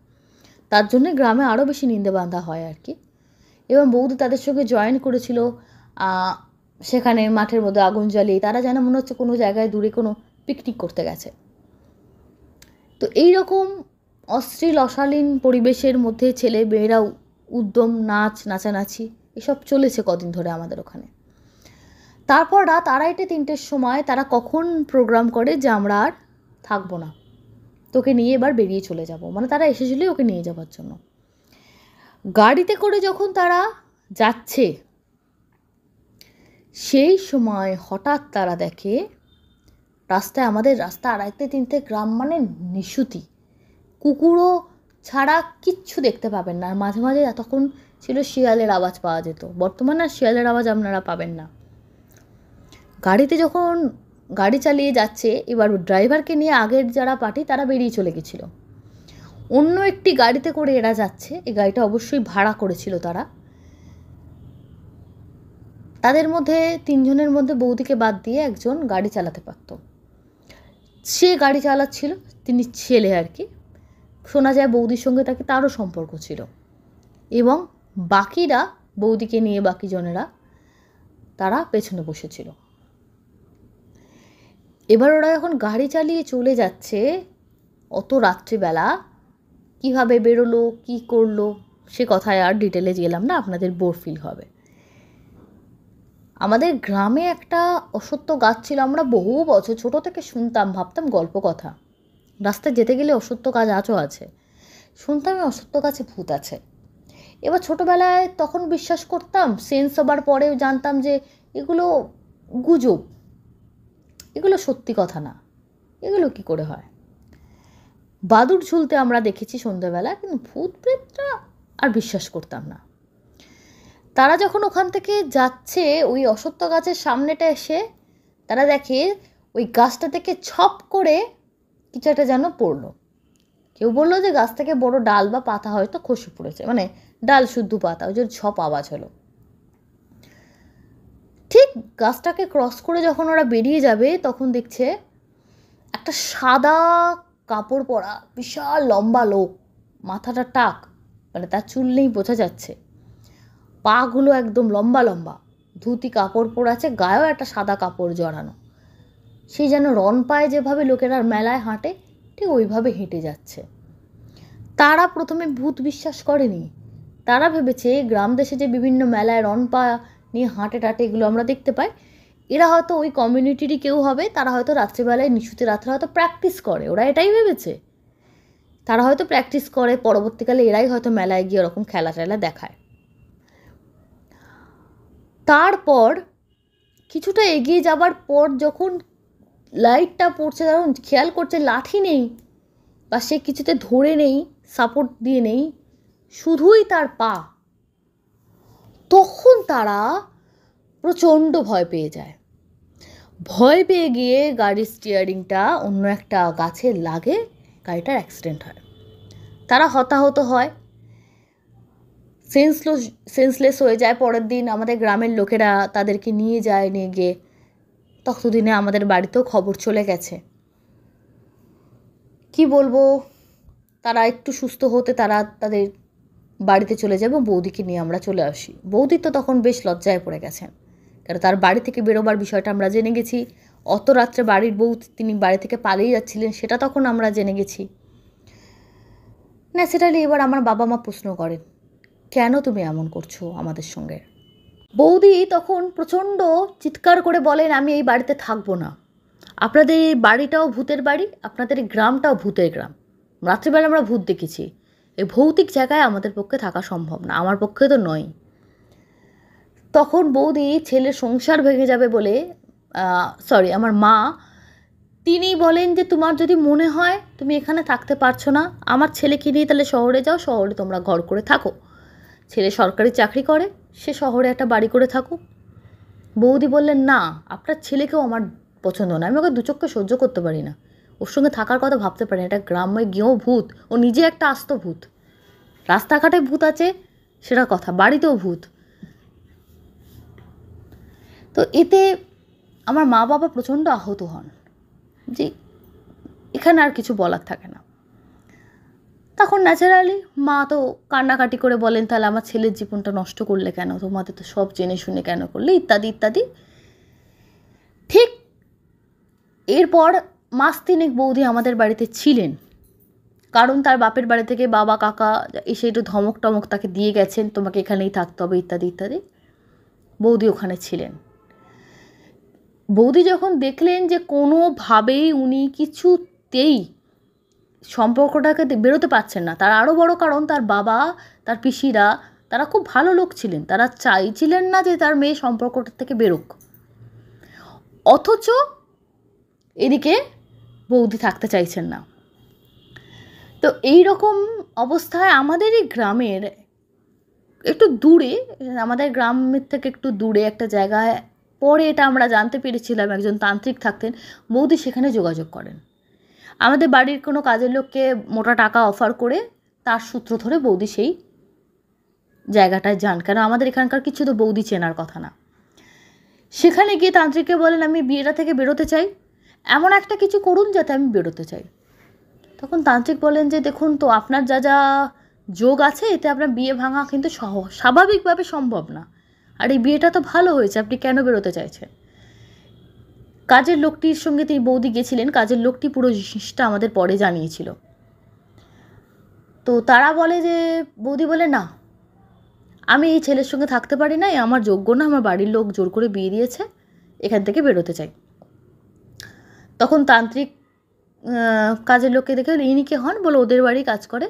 Speaker 1: তার জন্যে গ্রামে আরও বেশি নিন্দে বান্ধা হয় আর কি। এবং বৌদি তাদের সঙ্গে জয়েন করেছিল সেখানে মাঠের মধ্যে আগুন জ্বালিয়ে, তারা যেন মনে হচ্ছে কোনো জায়গায় দূরে কোনো পিকনিক করতে গেছে। তো এই রকম অশ্লীল অশালীন পরিবেশের মধ্যে ছেলে মেয়েরাও উদ্যম নাচানাচি এসব চলেছে কদিন ধরে আমাদের ওখানে। তারপর রাত 2:30-3টের সময় তারা কখন প্রোগ্রাম করে যে আমরা আর থাকবো না, তোকে নিয়ে এবার বেরিয়ে চলে যাব, মানে তারা এসেছিল ওকে নিয়ে যাওয়ার জন্য। গাড়িতে করে যখন তারা যাচ্ছে সেই সময় হঠাৎ তারা দেখে রাস্তায়, আমাদের রাস্তা 2-3টে গ্রাম মানে নিশুতি, কুকুরও ছাড়া কিচ্ছু দেখতে পাবেন না। আর মাঝে মাঝে তখন ছিল শিয়ালের আওয়াজ পাওয়া যেত, বর্তমানে আর শিয়ালের আওয়াজ আপনারা পাবেন না। গাড়িতে যখন গাড়ি চালিয়ে যাচ্ছে, এবার ড্রাইভারকে নিয়ে আগের যারা পার্টি তারা বেরিয়ে চলে গেছিলো, অন্য একটি গাড়িতে করে এরা যাচ্ছে। এই গাড়িটা অবশ্যই ভাড়া করেছিল তারা। তাদের মধ্যে 3 জনের মধ্যে বৌদিকে বাদ দিয়ে একজন গাড়ি চালাতে পারত, সে গাড়ি চালাচ্ছিল, তিনি ছেলে আর কি। শোনা যায় বৌদির সঙ্গে তারও সম্পর্ক ছিল। এবং বাকিরা, বৌদিকে নিয়ে বাকি জনেরা তারা পেছনে বসেছিল। এবার ওরা যখন গাড়ি চালিয়ে চলে যাচ্ছে অত রাত্রিবেলা, কীভাবে বেরোলো কি করলো সে কথায় আর ডিটেলে গেলাম না, আপনাদের বোর ফিল হবে। আমাদের গ্রামে একটা অশ্বত্থ গাছ ছিল, আমরা বহু বছর ছোটো থেকে শুনতাম, ভাবতাম গল্প কথা। রাস্তায় যেতে গেলে অশ্বত্থ গাছ আজও আছে, শুনতাম অশ্বত্থ গাছে ভূত আছে। এবার ছোটোবেলায় তখন বিশ্বাস করতাম, সেন্স হবার পরেও জানতাম যে এগুলো গুজব, এগুলো সত্যি কথা না, এগুলো কি করে হয়। বাদুড় ঝুলতে আমরা দেখেছি সন্ধ্যাবেলা, কিন্তু ভূত প্রেতটা আর বিশ্বাস করতাম না। তারা যখন ওখান থেকে যাচ্ছে ওই অশ্বত্থ গাছের সামনেটা এসে তারা দেখে ওই গাছটা থেকে ছপ করে কিছু একটা যেন পড়লো। কেউ বললো যে গাছ থেকে বড় ডাল বা পাতা হয়তো খসে পড়েছে, মানে ডাল শুদ্ধ পাতা, ওই যে ছপ আওয়াজ হলো। ঠিক গাছটাকে ক্রস করে যখন ওরা বেরিয়ে যাবে তখন দেখছে একটা সাদা কাপড় পরা বিশাল লম্বা লোক, মাথাটা টাক, মানে তার চুল নেই বোঝা যাচ্ছে, পাগুলো একদম লম্বা লম্বা, ধুতি কাপড় পরে আছে, গায়েও একটা সাদা কাপড় জড়ানো। সেই যেন রন পায়ে যেভাবে লোকেরা মেলায় হাঁটে ঠিক ওইভাবে হেঁটে যাচ্ছে। তারা প্রথমে ভূত বিশ্বাস করেনি, তারা ভেবেছে গ্রাম দেশে যে বিভিন্ন মেলায় রন পা নিয়ে হাঁটে টাটে এগুলো আমরা দেখতে পাই, এরা হয়তো ওই কমিউনিটিরই কেউ হবে, তারা হয়তো রাত্রিবেলায় নিশুতি রাত্রে হয়তো প্র্যাকটিস করে, ওরা এটাই ভেবেছে। তারা হয়তো প্র্যাকটিস করে, পরবর্তীকালে এরাই হয়তো মেলায় গিয়ে ওরকম খেলা টেলা দেখায়। তারপর কিছুটা এগিয়ে যাবার পর যখন লাইটটা পড়ছে, তখন খেয়াল করছে লাঠি নেই বা সে কিছুতে ধরে নেই, সাপোর্ট দিয়ে নেই, শুধুই তার পা। তখন তারা প্রচণ্ড ভয় পেয়ে যায়। ভয় পেয়ে গিয়ে গাড়ির স্টিয়ারিংটা অন্য একটা গাছে লাগে, গাড়িটার অ্যাক্সিডেন্ট হয়। তারা হতাহত হয়, সেন্সলেস হয়ে যায়। পরের দিন আমাদের গ্রামের লোকেরা তাদেরকে নিয়ে যায়, নিয়ে গিয়ে ততদিনে আমাদের বাড়িতেও খবর চলে গেছে। কি বলবো, তারা একটু সুস্থ হতে তারা তাদের বাড়িতে চলে যায় এবং বৌদিকে নিয়ে আমরা চলে আসি। বৌদি তো তখন বেশ লজ্জায় পড়ে গেছেন, কারণ তার বাড়ি থেকে বেরোবার বিষয়টা আমরা জেনে গেছি। অত রাত্রে বাড়ির বউ তিনি বাড়ি থেকে পালিয়ে যাচ্ছিলেন সেটা তখন আমরা জেনে গেছি। ন্যাচারালি এবার আমার বাবা মা প্রশ্ন করেন, কেন তুমি এমন করছো আমাদের সঙ্গে? বৌদি তখন প্রচণ্ড চিৎকার করে বলেন, আমি এই বাড়িতে থাকবো না। আপনাদের এই বাড়িটাও ভূতের বাড়ি, আপনাদের এই গ্রামটাও ভূতের গ্রাম। রাত্রিবেলা আমরা ভূত দেখেছি, এই ভৌতিক জায়গায় আমাদের পক্ষে থাকা সম্ভব না, আমার পক্ষে তো নয়। তখন বৌদি ছেলের সংসার ভেঙে যাবে বলে, আমার মা, তিনি বলেন যে তোমার যদি মনে হয় তুমি এখানে থাকতে পারছো না, আমার ছেলেকে নিয়ে তাহলে শহরে যাও, শহরে তোমরা ঘর করে থাকো। ছেলে সরকারি চাকরি করে, সে শহরে একটা বাড়ি করে থাকুক। বৌদি বললেন, না, আপনার ছেলেকেও আমার পছন্দ না, আমি ওকে দু চক্ষে সহ্য করতে পারি না, ওর সঙ্গে থাকার কথা ভাবতে পারি না। এটা গ্রামে গিয়েও ভূত, ও নিজে একটা আস্ত ভূত। রাস্তাঘাটে ভূত আছে সেটা কথা, বাড়িতেও ভূত। তো এতে আমার মা বাবা প্রচণ্ড আহত হন, যে এখানে আর কিছু বলার থাকে না। তখন ন্যাচারালি মা তো কান্নাকাটি করে বলেন, তাহলে আমার ছেলের জীবনটা নষ্ট করলে কেন, তোমাদের তো সব জেনে শুনে কেন করলে, ইত্যাদি ইত্যাদি। ঠিক এরপর মাস তিনেক বৌদি আমাদের বাড়িতে ছিলেন, কারণ তার বাপের বাড়ি থেকে বাবা কাকা এসে একটু ধমক টমক তাকে দিয়ে গেছেন, তোমাকে এখানেই থাকতে হবে ইত্যাদি ইত্যাদি। বৌদি ওখানে ছিলেন। বৌদি যখন দেখলেন যে কোনোভাবেই উনি কিছুতেই সম্পর্কটাকে বেরোতে পারছেন না, তার আরও বড় কারণ তার বাবা, তার পিসিরা, তারা খুব ভালো লোক ছিলেন, তারা চাইছিলেন না যে তার মেয়ে সম্পর্কটা থেকে বেরোক। অথচ এদিকে বৌদি থাকতে চাইছেন না। তো এই রকম অবস্থায় আমাদের এই গ্রামের একটু দূরে, আমাদের গ্রামের থেকে একটু দূরে একটা জায়গায়, পরে এটা আমরা জানতে পেরেছিলাম একজন তান্ত্রিক থাকতেন। বৌদি সেখানে যোগাযোগ করেন, আমাদের বাড়ির কোনো কাজের লোককে মোটা টাকা অফার করে তার সূত্র ধরে বৌদি সেই জায়গাটায় যান, কেন আমাদের এখানকার কিছু তো বৌদি চেনার কথা না। সেখানে গিয়ে তান্ত্রিককে বলেন, আমি বিয়েটা থেকে বেরোতে চাই, এমন একটা কিছু করুন যাতে আমি বেরোতে চাই। তখন তান্ত্রিক বলেন যে দেখুন তো, আপনার যা যা যোগ আছে এতে আপনার বিয়ে ভাঙা কিন্তু স্বাভাবিকভাবে সম্ভব না, আর এই বিয়েটা তো ভালো হয়েছে, আপনি কেন বেরোতে চাইছেন? কাজের লোকটির সঙ্গে তিনি বৌদি গেছিলেন, কাজের লোকটি পুরো জিনিসটা আমাদের পরে জানিয়েছিল। তো তারা বলে যে, বৌদি বলে, না, আমি এই ছেলের সঙ্গে থাকতে পারি না, আমার যোগ্য না, আমার বাড়ির লোক জোর করে বিয়ে দিয়েছে, এখান থেকে বেরোতে চাই। তখন তান্ত্রিক কাজের লোককে দেখে, ইনি কে হন? বলে, ওদের বাড়ি কাজ করে,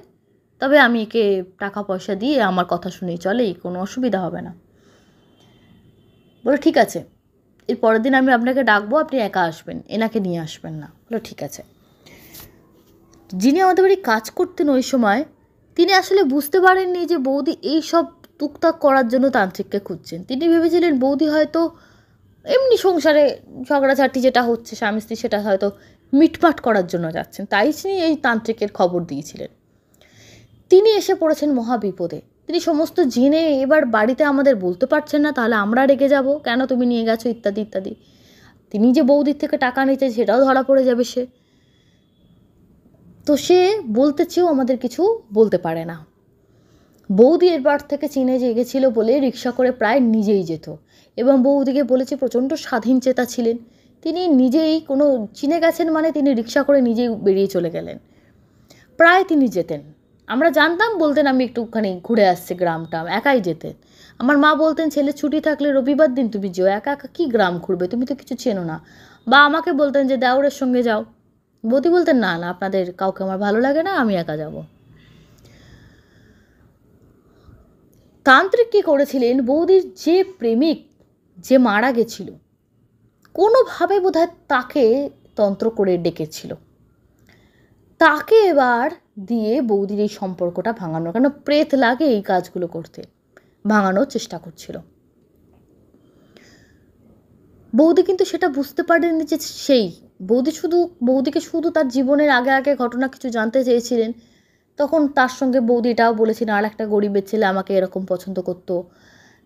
Speaker 1: তবে আমি একে টাকা পয়সা দিয়ে আমার কথা শুনেই চলে, কোনো অসুবিধা হবে না। বলে, ঠিক আছে, এর পরের দিন আমি আপনাকে ডাকবো, আপনি একা আসবেন, এনাকে নিয়ে আসবেন না। বলে, ঠিক আছে। যিনি আমাদের বাড়ি কাজ করতেন ওই সময়, তিনি আসলে বুঝতে পারেননি যে বৌদি এই সব টুকটাক করার জন্য তান্ত্রিককে খুঁজছেন। তিনি ভেবেছিলেন বৌদি হয়তো এমনি সংসারে ঝগড়াঝাটি যেটা হচ্ছে স্বামী স্ত্রী, সেটা হয়তো মিটমাট করার জন্য যাচ্ছেন, তাই তিনি এই তান্ত্রিকের খবর দিয়েছিলেন। তিনি এসে পড়েছেন মহা বিপদে। তিনি সমস্ত জেনে এবার বাড়িতে আমাদের বলতে পারছেন না, তাহলে আমরা রেগে যাব, কেন তুমি নিয়ে গেছো ইত্যাদি ইত্যাদি। তিনি যে বৌদির থেকে টাকা নিতে সেটাও ধরা পড়ে যাবে সে। তো সে বলতে চেয়েও আমাদের কিছু বলতে পারে না। বৌদি এরপর থেকে চীনে গেছিল বলে রিক্সা করে প্রায় নিজেই যেত, এবং বৌদিকে বলেছে প্রচণ্ড স্বাধীনচেতা ছিলেন তিনি। নিজেই কোনো চীনে গেছেন মানে তিনি রিক্সা করে নিজেই বেরিয়ে চলে গেলেন, প্রায় তিনি যেতেন। আমরা জানতাম, বলতেন আমি একটুখানি ঘুরে আসছি গ্রামটা, একাই যেতেন। আমার মা বলতেন ছেলে ছুটি থাকলে রবিবার দিন তুমি যেও, একা একা কী গ্রাম ঘুরবে, তুমি তো কিছু চেনো না। বা আমাকে বলতেন যে দেওরের সঙ্গে যাও, বৌদি বলতেন না না আপনাদের কাউকে আমার ভালো লাগে না, আমি একা যাব। তান্ত্রিক কী করেছিলেন, বৌদির যে প্রেমিক যে মারা গেছিল কোনোভাবে বোধহয় তাকে তন্ত্র করে ডেকেছিল, তাকে এবার দিয়ে বৌদির এই সম্পর্কটা ভাঙানো, কেন প্রেত লাগে এই কাজগুলো করতে, ভাঙানোর চেষ্টা করছিল। বৌদি কিন্তু সেটা বুঝতে পারেনি যে সেই বৌদিকে শুধু তার জীবনের আগে আগে ঘটনা কিছু জানতে চেয়েছিলেন। তখন তার সঙ্গে বৌদি এটাও বলেছিলেন আর একটা গরিবের ছেলে আমাকে এরকম পছন্দ করতো,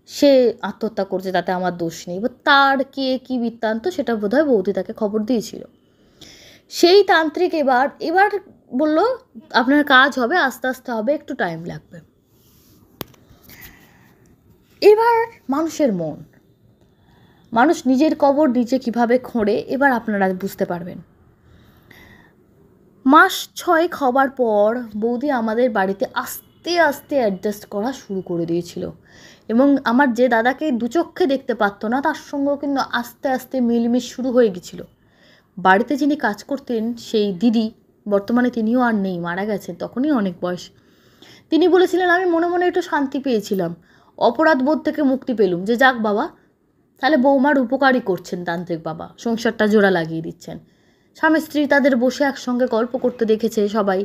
Speaker 1: সে আত্মহত্যা করছে, তাতে আমার দোষ নেই। এবার তার কে কী বৃত্তান্ত সেটা বোধহয় বৌদি তাকে খবর দিয়েছিল। সেই তান্ত্রিক এবার বলল আপনার কাজ হবে, আস্তে আস্তে হবে, একটু টাইম লাগবে। এবার মানুষের মন, মানুষ নিজের কবর নিজে কিভাবে খোঁড়ে এবার আপনারা বুঝতে পারবেন। মাস 6 হবার পর বৌদি আমাদের বাড়িতে আস্তে আস্তে অ্যাডজাস্ট করা শুরু করে দিয়েছিল, এবং আমার যে দাদাকে দুচক্ষে দেখতে পারতো না তার সঙ্গেও কিন্তু আস্তে আস্তে মিলমিশ শুরু হয়ে গেছিল। বাড়িতে যিনি কাজ করতেন সেই দিদি, বর্তমানে তিনিও আর নেই, মারা গেছেন, তখনই অনেক বয়স। তিনি বলেছিলেন আমি মনে মনে একটু শান্তি পেয়েছিলাম, অপরাধ বোধ থেকে মুক্তি পেলুম, যে যাক বাবা তাহলে বৌমার উপকারই করছেন তান্ত্রিক বাবা, সংসারটা জোড়া লাগিয়ে দিচ্ছেন। স্বামী স্ত্রী তাদের বসে একসঙ্গে গল্প করতে দেখেছে, সবাই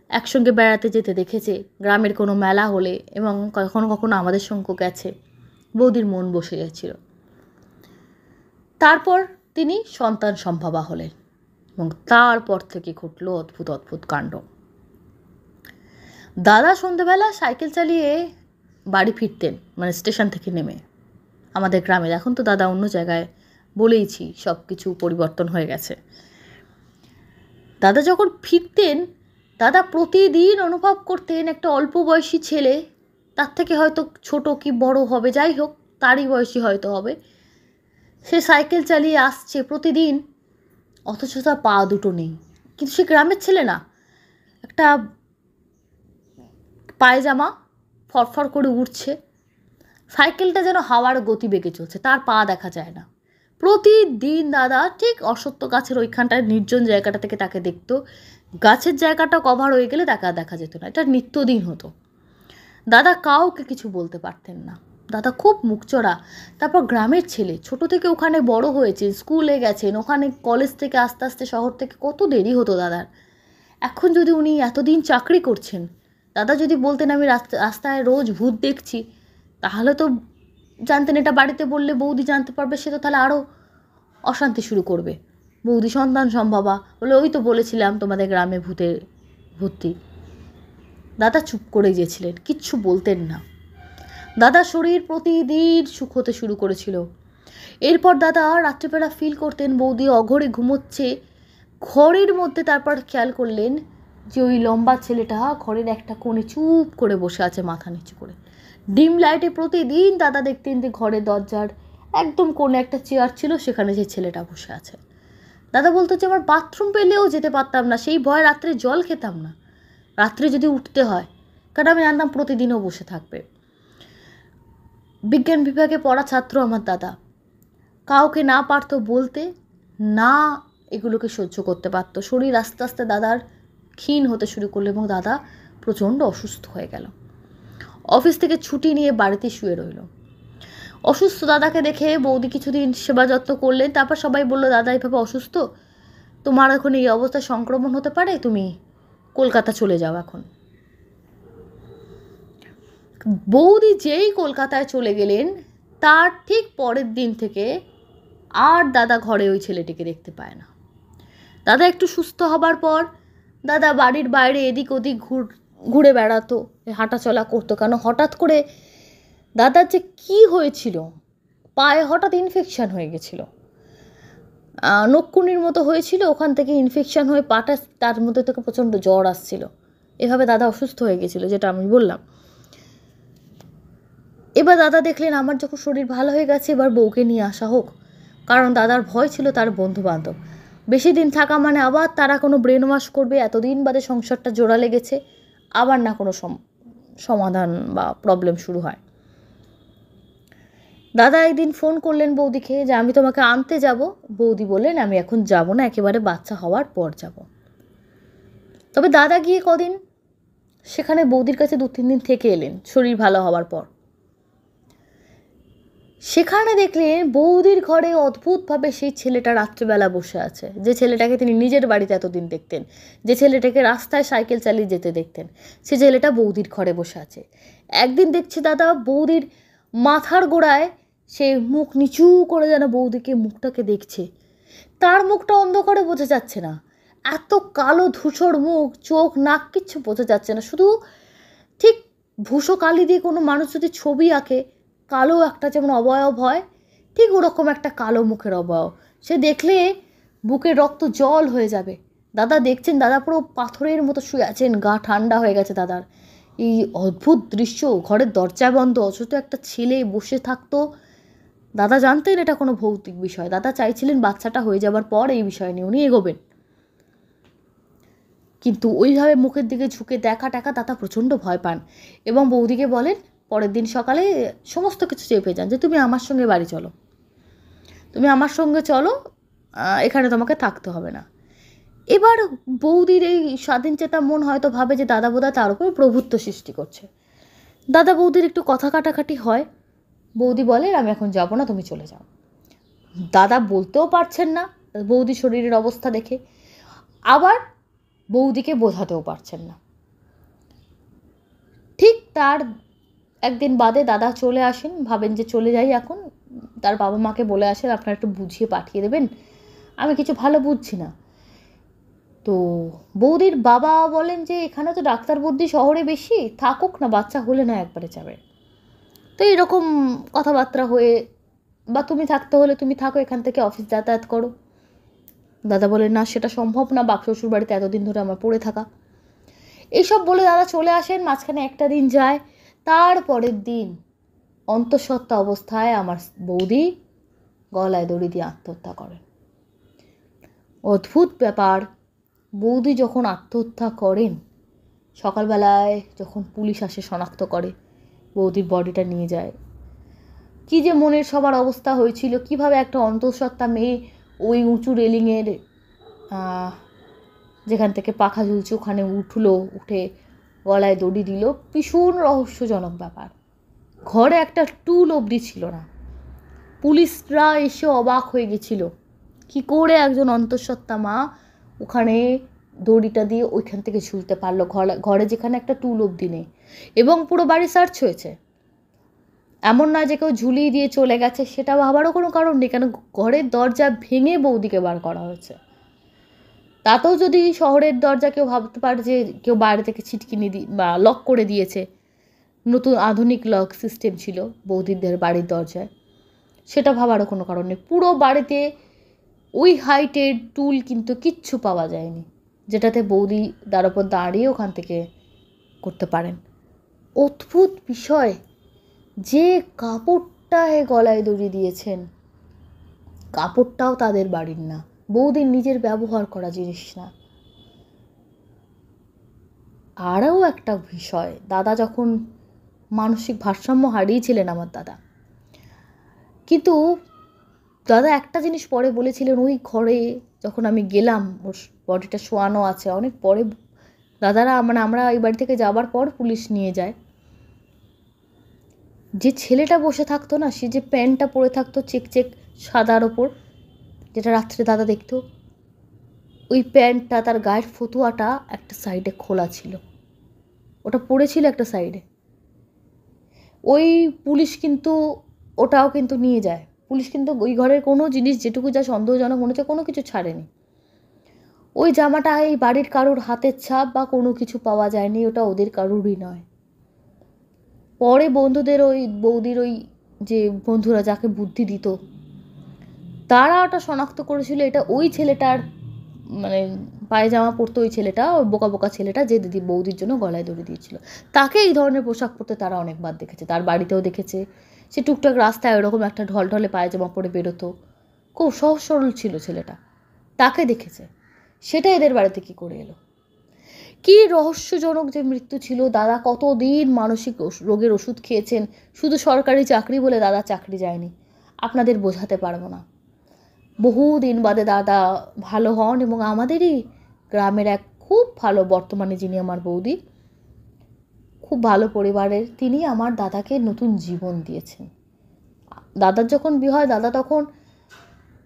Speaker 1: একসঙ্গে বেড়াতে যেতে দেখেছে, গ্রামের কোনো মেলা হলে, এবং কখনো কখনো আমাদের সঙ্গে গেছে। বৌদির মন বসে গেছিল। তারপর তিনি সন্তান সম্ভবা হলেন, এবং তারপর থেকে ঘটল অদ্ভুত অদ্ভুত কাণ্ড। দাদা সন্ধেবেলা সাইকেল চালিয়ে বাড়ি ফিরতেন, মানে স্টেশন থেকে নেমে, আমাদের গ্রামের, এখন তো দাদা অন্য জায়গায়, বলেইছি সব কিছু পরিবর্তন হয়ে গেছে। দাদা যখন ফিরতেন, দাদা প্রতিদিন অনুভব করতেন একটা অল্প বয়সী ছেলে, তার থেকে হয়তো ছোট কি বড় হবে, যাই হোক তারই বয়সী হয়তো হবে, সে সাইকেল চালিয়ে আসছে প্রতিদিন, অথচ তার পা দুটো নেই। কিন্তু সে গ্রামের ছেলে না, একটা পায়জামা ফরফর করে উঠছে, সাইকেলটা যেন হাওয়ার গতিবেগে চলছে, তার পা দেখা যায় না। প্রতিদিন দাদা ঠিক অশ্বত্থ গাছের ওইখানটায় নির্জন জায়গাটা থেকে তাকে দেখতো, গাছের জায়গাটা কভার হয়ে গেলে তাকে আর দেখা যেত না, এটা নিত্যদিন হতো। দাদা কাউকে কিছু বলতে পারতেন না, দাদা খুব মুখচড়া। তারপর গ্রামের ছেলে, ছোট থেকে ওখানে বড় হয়েছেন, স্কুলে গেছেন, ওখানে কলেজ থেকে আস্তে আস্তে শহর থেকে, কত দেরি হতো দাদার। এখন যদি উনি এতদিন চাকরি করছেন, দাদা যদি বলতেন আমি রাস্তায় রোজ ভূত দেখছি, তাহলে তো জানতেন, এটা বাড়িতে বললে বৌদি জানতে পারবে, সে তো তাহলে আরও অশান্তি শুরু করবে। বৌদি সন্তান সম্ভবা বলে ওই তো বলেছিলাম তোমাদের গ্রামে ভূতে ভর্তি। দাদা চুপ করে গিয়েছিলেন, কিচ্ছু বলতেন না। দাদার শরীর প্রতিদিন সুখ হতে শুরু করেছিল। এরপর দাদা রাত্রিবেলা ফিল করতেন বৌদি অঘরে ঘুমোচ্ছে ঘরের মধ্যে, তারপর খেয়াল করলেন যে ওই লম্বা ছেলেটা ঘরের একটা কোণে চুপ করে বসে আছে মাথা নিচু করে। ডিম লাইটে প্রতিদিন দাদা দেখতেন যে ঘরের দরজার একদম কোণে একটা চেয়ার ছিল, সেখানে যে ছেলেটা বসে আছে। দাদা বলতো যে আমার বাথরুম পেলেও যেতে পারতাম না, সেই ভয় রাত্রে জল খেতাম না, রাত্রে যদি উঠতে হয়, কারণ আমি জানতাম প্রতিদিনও বসে থাকবে। বিজ্ঞান বিভাগে পড়া ছাত্র আমার দাদা, কাউকে না পারতো বলতে, না এগুলোকে সহ্য করতে পারতো। শরীর আস্তে আস্তে দাদার ক্ষীণ হতে শুরু করলো, এবং দাদা প্রচণ্ড অসুস্থ হয়ে গেল। অফিস থেকে ছুটি নিয়ে বাড়িতে শুয়ে রইল। অসুস্থ দাদাকে দেখে বৌদি কিছুদিন সেবা যত্ন করলেন, তারপর সবাই বলল দাদা এইভাবে অসুস্থ, তোমার এখন এই অবস্থায় সংক্রমণ হতে পারে, তুমি কলকাতা চলে যাও এখন। বৌদি যেই কলকাতায় চলে গেলেন, তার ঠিক পরের দিন থেকে আর দাদা ঘরে ওই ছেলেটিকে দেখতে পায় না। দাদা একটু সুস্থ হবার পর দাদা বাড়ির বাইরে এদিক ওদিক ঘুরে বেড়াতো, হাঁটাচলা করতো, কেন হঠাৎ করে দাদার যে কী হয়েছিল, পায়ে হঠাৎ ইনফেকশান হয়ে গেছিল, নকুনির মতো হয়েছিল, ওখান থেকে ইনফেকশান হয়ে পাটা, তার মধ্যে থেকে প্রচণ্ড জ্বর আসছিল, এভাবে দাদা অসুস্থ হয়ে গেছিলো, যেটা আমি বললাম। এবার দাদা দেখলেন আমার যখন শরীর ভালো হয়ে গেছে এবার বউকে নিয়ে আসা হোক, কারণ দাদার ভয় ছিল তার বন্ধু বান্ধব বেশি দিন থাকা মানে আবার তারা কোনো ব্রেন ওয়াশ করবে, এতদিন বাদে সংসারটা জোড়া লেগেছে, আবার না কোনো সমাধান বা প্রবলেম শুরু হয়। দাদা একদিন ফোন করলেন বৌদিকে যে আমি তোমাকে আনতে যাব। বৌদি বললেন আমি এখন যাব না, একেবারে বাচ্চা হওয়ার পর যাব। তবে দাদা গিয়ে কদিন সেখানে বৌদির কাছে 2-3 দিন থেকে এলেন শরীর ভালো হওয়ার পর। সেখানে দেখলেন বৌদির ঘরে অদ্ভুতভাবে সেই ছেলেটা রাত্রিবেলা বসে আছে, যে ছেলেটাকে তিনি নিজের বাড়িতে এতদিন দেখতেন, যে ছেলেটাকে রাস্তায় সাইকেল চালিয়ে যেতে দেখতেন, সে ছেলেটা বৌদির ঘরে বসে আছে। একদিন দেখছে দাদা বৌদির মাথার গোড়ায় সে মুখ নিচু করে যেন বৌদিকে মুখটাকে দেখছে। তার মুখটা অন্ধকারে বোঝা যাচ্ছে না, এত কালো ধূসর মুখ, চোখ নাক কিচ্ছু বোঝা যাচ্ছে না, শুধু ঠিক ভূষো কালি দিয়ে কোনো মানুষ যদি ছবি আঁকে কালো একটা যেমন অবয়ব হয়, ঠিক ওরকম একটা কালো মুখের অবয়ব। সে দেখলে বুকের রক্ত জল হয়ে যাবে। দাদা দেখছেন দাদা পুরো পাথরের মতো শুয়ে আছেন, গা ঠান্ডা হয়ে গেছে দাদার। এই অদ্ভুত দৃশ্য, ঘরের দরজা বন্ধ, অথচ একটা ছেলে বসে থাকতো। দাদা জানতেন এটা কোনো ভৌতিক বিষয়, দাদা চাইছিলেন বাচ্চাটা হয়ে যাবার পর এই বিষয় নিয়ে উনি এগোবেন, কিন্তু ওইভাবে মুখের দিকে ঝুঁকে দেখা টাকা দাদা প্রচণ্ড ভয় পান এবং বৌদিকে বলেন পরের দিন সকালে সমস্ত কিছু চেপে যান যে তুমি আমার সঙ্গে বাড়ি চলো, তুমি আমার সঙ্গে চলো, এখানে তোমাকে থাকতে হবে না। এবার বৌদির এই স্বাধীনচেতা মন হয়তো ভাবে যে দাদা বোধহয় তার উপরে প্রভুত্ব সৃষ্টি করছে। দাদা বৌদির একটু কথা কাটাকাটি হয়, বৌদি বলে আমি এখন যাব না, তুমি চলে যাও। দাদা বলতেও পারছেন না বৌদি শরীরের অবস্থা দেখে, আবার বৌদিকে বোঝাতেও পারছেন না। ঠিক তার একদিন বাদে দাদা চলে আসেন, ভাবেন যে চলে যাই এখন। তার বাবা মাকে বলে আসেন আপনারা একটু বুঝিয়ে পাঠিয়ে দেবেন, আমি কিছু ভালো বুঝছি না। তো বৌদির বাবা বলেন যে এখানে তো ডাক্তার বুদ্ধি শহরে বেশি, থাকুক না, বাচ্চা হলে না একবারে যাবে। তো এরকম কথাবার্তা হয়ে, বা তুমি থাকতে হলে তুমি থাকো, এখান থেকে অফিস যাতায়াত করো। দাদা বলেন না সেটা সম্ভব না, বাপ শ্বশুর বাড়িতে এতদিন ধরে আমার পড়ে থাকা। এইসব বলে দাদা চলে আসেন, মাঝখানে একটা দিন যায়, তারপরের দিন অন্তঃসত্ত্বা অবস্থায় আমার বৌদি গলায় দড়ি দিয়ে আত্মহত্যা করেন। অদ্ভুত ব্যাপার, বৌদি যখন আত্মহত্যা করেন সকালবেলায় যখন পুলিশ আসে শনাক্ত করে, বৌদির বডিটা নিয়ে যায়, কী যে মনের সবার অবস্থা হয়েছিল, কিভাবে একটা অন্তঃসত্ত্বা মেয়ে ওই উঁচু রেলিংয়ের যেখান থেকে পাখা ঝুলছে ওখানে উঠলো, উঠে গলায় দড়ি দিল, ভীষণ রহস্যজনক ব্যাপার। ঘরে একটা টুল অবধি ছিল না, পুলিশরা এসে অবাক হয়ে গেছিল কি করে একজন অন্তঃসত্ত্বা মা ওখানে দড়িটা দিয়ে ওইখান থেকে ঝুলতে পারলো, ঘরে যেখানে একটা টুল অবধি নেই। এবং পুরো বাড়ি সার্চ হয়েছে, এমন নয় যে কেউ ঝুলিয়ে দিয়ে চলে গেছে, সেটা ভাবারও কোনো কারণ নেই, কেন ঘরের দরজা ভেঙে বৌদিকে বার করা হয়েছে। তাতেও যদি শহরের দরজা কেউ ভাবতে পারে যে কেউ বাইরে থেকে ছিটকিনি বা লক করে দিয়েছে, নতুন আধুনিক লক সিস্টেম ছিল বৌদিদের বাড়ির দরজায়, সেটা ভাবারও কোনো কারণ নেই। পুরো বাড়িতে ওই হাইটের টুল কিন্তু কিচ্ছু পাওয়া যায়নি যেটাতে বৌদি তার ওপর দাঁড়িয়ে ওখান থেকে করতে পারেন। অদ্ভুত বিষয়, যে কাপড়টায় গলায় দড়ি দিয়েছেন কাপড়টাও তাদের বাড়ির না, বৌদির নিজের ব্যবহার করা জিনিস না। আরও একটা বিষয়, দাদা যখন মানসিক ভারসাম্য হারিয়েছিলেন আমার দাদা, কিন্তু দাদা একটা জিনিস পরে বলেছিলেন, ওই ঘরে যখন আমি গেলাম ওর বডিটা শোয়ানো আছে, অনেক পরে দাদারা মানে আমরা এই বাড়ি থেকে যাবার পর পুলিশ নিয়ে যায়, যে ছেলেটা বসে থাকতো না, সে যে প্যান্টটা পরে থাকতো চেক চেক সাদার ওপর, যেটা রাত্রে দাদা দেখতো, ওই প্যান্টটা তার গায়ের ফতুয়াটা একটা সাইডে খোলা ছিল, ওটা পড়েছিল একটা সাইডে। ওই পুলিশ কিন্তু ওটাও কিন্তু নিয়ে যায়, পুলিশ কিন্তু ওই ঘরের কোনো জিনিস যেটুকু যা সন্দেহজনক মনে হচ্ছে কোনো কিছু ছাড়েনি। ওই জামাটা এই বাড়ির কারোর হাতের ছাপ বা কোনো কিছু পাওয়া যায়নি, ওটা ওদের কারোরই নয়। পরে বন্ধুদের ওই বৌদির ওই যে বন্ধুরা যাকে বুদ্ধি দিত তারা ওটা শনাক্ত করেছিল এটা ওই ছেলেটার মানে পায়জামা পরতো ওই ছেলেটা, ওই বোকা বোকা ছেলেটা যে দিদি বৌদির জন্য গলায় দড়ি দিয়েছিল, তাকে এই ধরনের পোশাক পরতে তারা অনেকবার দেখেছে, তার বাড়িতেও দেখেছে। সে টুকটাক রাস্তায় ওরকম একটা ঢলঢলে পায়জামা পরে বেরোতো, খুব সহজ সরল ছিল ছেলেটা, তাকে দেখেছে। সেটা এদের বাড়িতে কী করে এলো? কী রহস্যজনক যে মৃত্যু ছিল। দাদা কতদিন মানসিক রোগের ওষুধ খেয়েছেন, শুধু সরকারি চাকরি বলে দাদা চাকরি যায়নি, আপনাদের বোঝাতে পারবো না। বহুদিন বাদে দাদা ভালো হন, এবং আমাদেরই গ্রামের এক খুব ভালো, বর্তমানে যিনি আমার বৌদি, খুব ভালো পরিবারের, তিনি আমার দাদাকে নতুন জীবন দিয়েছেন। দাদার যখন বিয়ে হয়, দাদা তখন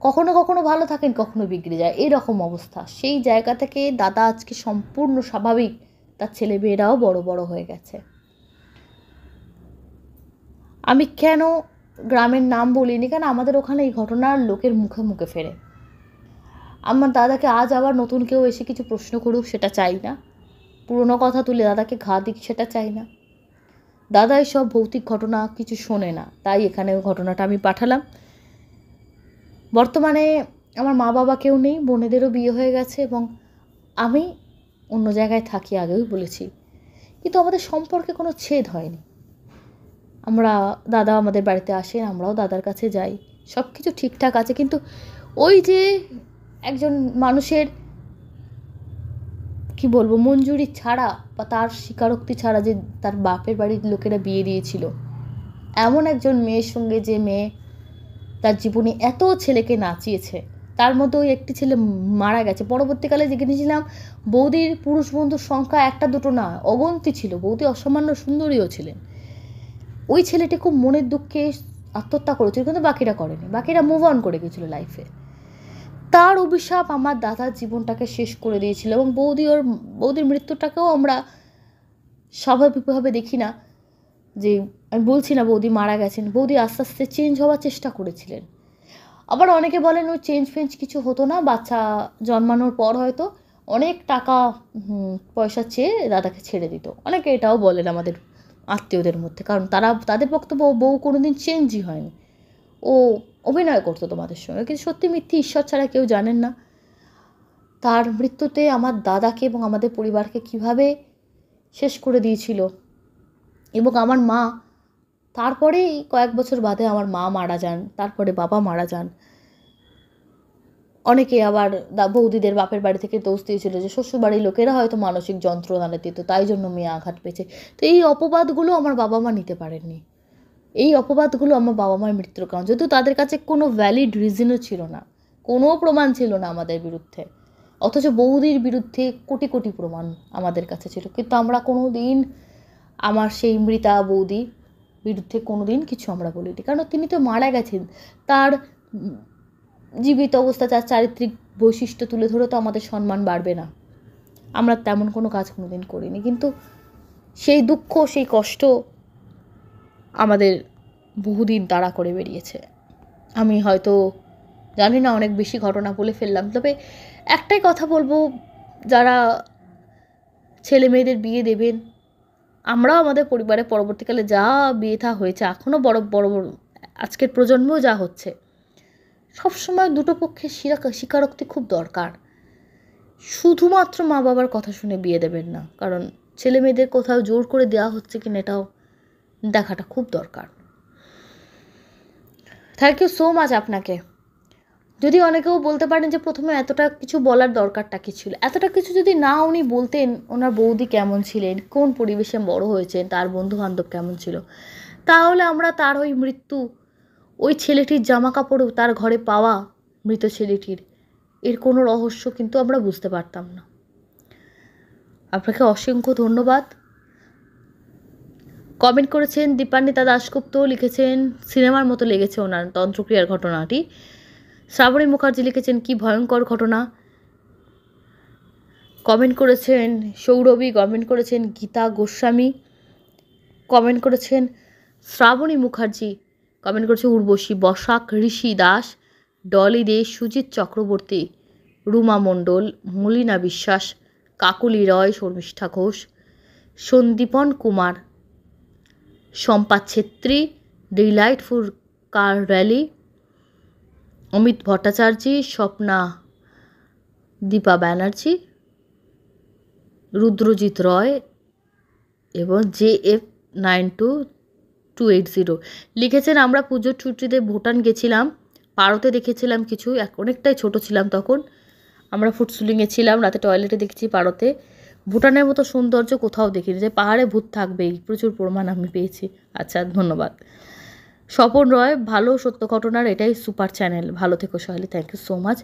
Speaker 1: কখনো কখনো ভালো থাকেন, কখনো বিগড়ে যায়, এরকম অবস্থা। সেই জায়গা থেকে দাদা আজকে সম্পূর্ণ স্বাভাবিক, তার ছেলে মেয়েরাও বড় বড় হয়ে গেছে। আমি কেন গ্রামের নাম বলিনি, কেন আমাদের ওখানে এই ঘটনার লোকের মুখে মুখে ফেরে। আমার দাদাকে আজ আবার নতুন কেউ এসে কিছু প্রশ্ন করুক সেটা চাই না, পুরনো কথা তুলে দাদাকে ঘা দিক সেটা চাই না। দাদা এইসব ভৌতিক ঘটনা কিছু শোনে না, তাই এখানে ঘটনাটা আমি পাঠালাম। বর্তমানে আমার মা বাবা কেউ নেই, বোনেদেরও বিয়ে হয়ে গেছে, এবং আমি অন্য জায়গায় থাকি, আগেও বলেছি, কিন্তু আমাদের সম্পর্কে কোনো ছেদ হয়নি। দাদা আমাদের বাড়িতে আসেন, আমরাও দাদার কাছে যাই, সব কিছু ঠিকঠাক আছে। কিন্তু ওই যে একজন মানুষের কি বলবো, মঞ্জুরি ছাড়া বা তার স্বীকারোক্তি ছাড়া যে তার বাপের বাড়ির লোকেরা বিয়ে দিয়েছিল, এমন একজন মেয়ের সঙ্গে যে মেয়ে তার জীবনে এত ছেলেকে নাচিয়েছে, তার মধ্যে ওই একটি ছেলে মারা গেছে। পরবর্তীকালে জেনেছিলাম বৌদির পুরুষ বন্ধুর সংখ্যা একটা দুটো না, অগন্তি ছিল। বৌদি অসামান্য সুন্দরীও ছিলেন। ওই ছেলেটি খুব মনের দুঃখে আত্মহত্যা করেছিল, কিন্তু বাকিরা করেনি, বাকিরা মুভ অন করে গেছিলো লাইফে। তার অভিশাপ আমার দাদার জীবনটাকে শেষ করে দিয়েছিল, এবং বৌদির মৃত্যুটাকেও আমরা স্বাভাবিকভাবে দেখি না। যে আমি বলছি না বৌদি মারা গেছেন, বৌদি আস্তে আস্তে চেঞ্জ হওয়ার চেষ্টা করেছিলেন। আবার অনেকে বলেন ওই চেঞ্জ কিছু হতো না, বাচ্চা জন্মানোর পর হয়তো অনেক টাকা পয়সা চেয়ে দাদাকে ছেড়ে দিত, অনেকে এটাও বলেন আমাদের আত্মীয়দের মধ্যে, কারণ তাদের বক্তব্য বউ কোনোদিন চেঞ্জই হয়নি, ও অভিনয় করতো তোমাদের সঙ্গে। কিন্তু সত্যি মিথ্যে ঈশ্বর ছাড়া কেউ জানেন না। তার মৃত্যুতে আমার দাদাকে এবং আমাদের পরিবারকে কিভাবে শেষ করে দিয়েছিল। এবং আমার মা, তারপরেই কয়েক বছর বাদে আমার মা মারা যান, তারপরে বাবা মারা যান। অনেকে আবার বৌদিদের বাপের বাড়ি থেকে দোষ দিয়েছিল যে শ্বশুরবাড়ির লোকেরা হয়তো মানসিক যন্ত্রণা দিত, তাই জন্য মেয়ে আঘাত পেয়েছে। তো এই অপবাদগুলো আমার বাবা মা নিতে পারেননি। এই অপবাদগুলো আমার বাবা মায়ের মৃত্যুর কারণ, যেহেতু তাদের কাছে কোনো ভ্যালিড রিজনও ছিল না, কোনো প্রমাণ ছিল না আমাদের বিরুদ্ধে, অথচ বৌদির বিরুদ্ধে কোটি কোটি প্রমাণ আমাদের কাছে ছিল। কিন্তু আমরা কোনো দিন আমার সেই মৃতা বৌদি বিরুদ্ধে কোনো দিন কিছু আমরা বলিনি, কারণ তিনি তো মারা গেছেন। তার জীবিত অবস্থা, তার চারিত্রিক বৈশিষ্ট্য তুলে ধরে তো আমাদের সম্মান বাড়বে না, আমরা তেমন কোনো কাজ কোনো দিন করিনি। কিন্তু সেই দুঃখ, সেই কষ্ট আমাদের বহুদিন তাড়া করে বেরিয়েছে। আমি হয়তো জানি না, অনেক বেশি ঘটনা বলে ফেললাম, তবে একটাই কথা বলবো, যারা ছেলে মেয়েদের বিয়ে দেবেন, আমরাও আমাদের পরিবারে পরবর্তীকালে যা বিয়ে থা হয়েছে, এখনও বড় বড় আজকের প্রজন্মও যা হচ্ছে, সবসময় দুটো পক্ষের স্বীকারোক্তি খুব দরকার। শুধুমাত্র মা বাবার কথা শুনে বিয়ে দেবেন না, কারণ ছেলে মেয়েদের কোথাও জোর করে দেওয়া হচ্ছে কিনা এটাও দেখাটা খুব দরকার। থ্যাংক ইউ সো মাচ আপনাকে। যদি অনেকেও বলতে পারেন যে প্রথমে এতটা কিছু বলার দরকারটা কী ছিল, এতটা কিছু যদি না উনি বলতেন, ওনার বৌদি কেমন ছিলেন, কোন পরিবেশে বড় হয়েছেন, তার বন্ধুবান্ধব কেমন ছিল, তাহলে আমরা তার ওই মৃত্যু, ওই ছেলেটির জামা কাপড় তার ঘরে পাওয়া, মৃত ছেলেটির, এর কোনো রহস্য কিন্তু আমরা বুঝতে পারতাম না। আপনাকে অসংখ্য ধন্যবাদ। কমেন্ট করেছেন দীপান্বিতা দাশগুপ্ত, লিখেছেন সিনেমার মতো লেগেছে ওনার তন্ত্রক্রিয়ার ঘটনাটি। শ্রাবণী মুখার্জি লিখেছেন কি ভয়ঙ্কর ঘটনা। কমেন্ট করেছেন সৌরভী, কমেন্ট করেছেন গীতা গোস্বামী, কমেন্ট করেছেন শ্রাবণী মুখার্জি, কমেন্ট করেছে উর্বশী বসাক, ঋষি দাস, ডলি দে, Sujit Chakraborty, Ruma Mondal, Malina Biswas, Kakoli Roy, Sharmistha Ghosh, Sandipan Kumar, Shampa Chhetri, delightful car rally, Amit Bhattacharya, Swapna Dipa Banerjee, Rudrajit Roy এবং JF92280 লিখেছেন, আমরা পুজোর ছুটিতে ভুটান গেছিলাম, পারতে দেখেছিলাম কিছু, অনেকটাই ছোট ছিলাম তখন। আমরা ফুটসুলিংয়ে ছিলাম, রাতে টয়লেটে দেখেছি পারতে। ভুটানের মতো সৌন্দর্য কোথাও দেখিনি, যে পাহাড়ে ভূত থাকবেই, প্রচুর প্রমাণ আমি পেয়েছি। আচ্ছা, ধন্যবাদ। স্বপন রয়, ভালো সত্য ঘটনার এটাই সুপার চ্যানেল, ভালো থেকো Saheli, thank you so much.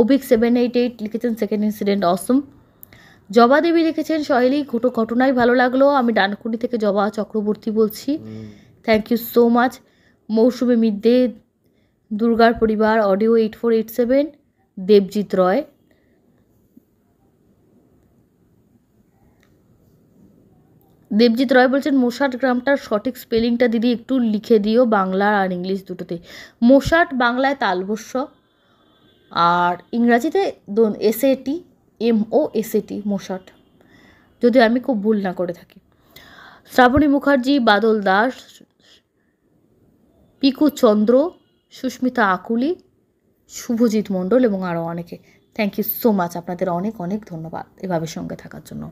Speaker 1: অভিক788 লিখেছেন, সেকেন্ড ইনসিডেন্ট অসম। জবা দেবী লিখেছেন, সহেলি ঘটনাই ভালো লাগলো, আমি ডানকুনি থেকে জবা চক্রবর্তী বলছি, থ্যাংক ইউ সো মাচ। মৌসুমী মিদ্দে, দুর্গার পরিবার, অডিও 8487, দেবজিৎ রয়। দেবজিৎ রয় বলছেন, মোশাট গ্রামটার সঠিক স্পেলিংটা দিদি একটু লিখে দিও, বাংলা আর ইংলিশ দুটোতে। মোশাট বাংলায় তালবস্য, আর ইংরাজিতে SAT, MOSAT, মোশাট, যদি আমি খুব ভুল না করে থাকি। শ্রাবণী মুখার্জি, বাদল দাস, পিকু চন্দ্র, সুস্মিতা আকুলি, শুভজিৎ মণ্ডল এবং আরও অনেকে, থ্যাংক ইউ সো মাচ। আপনাদের অনেক অনেক ধন্যবাদ এভাবে সঙ্গে থাকার জন্য।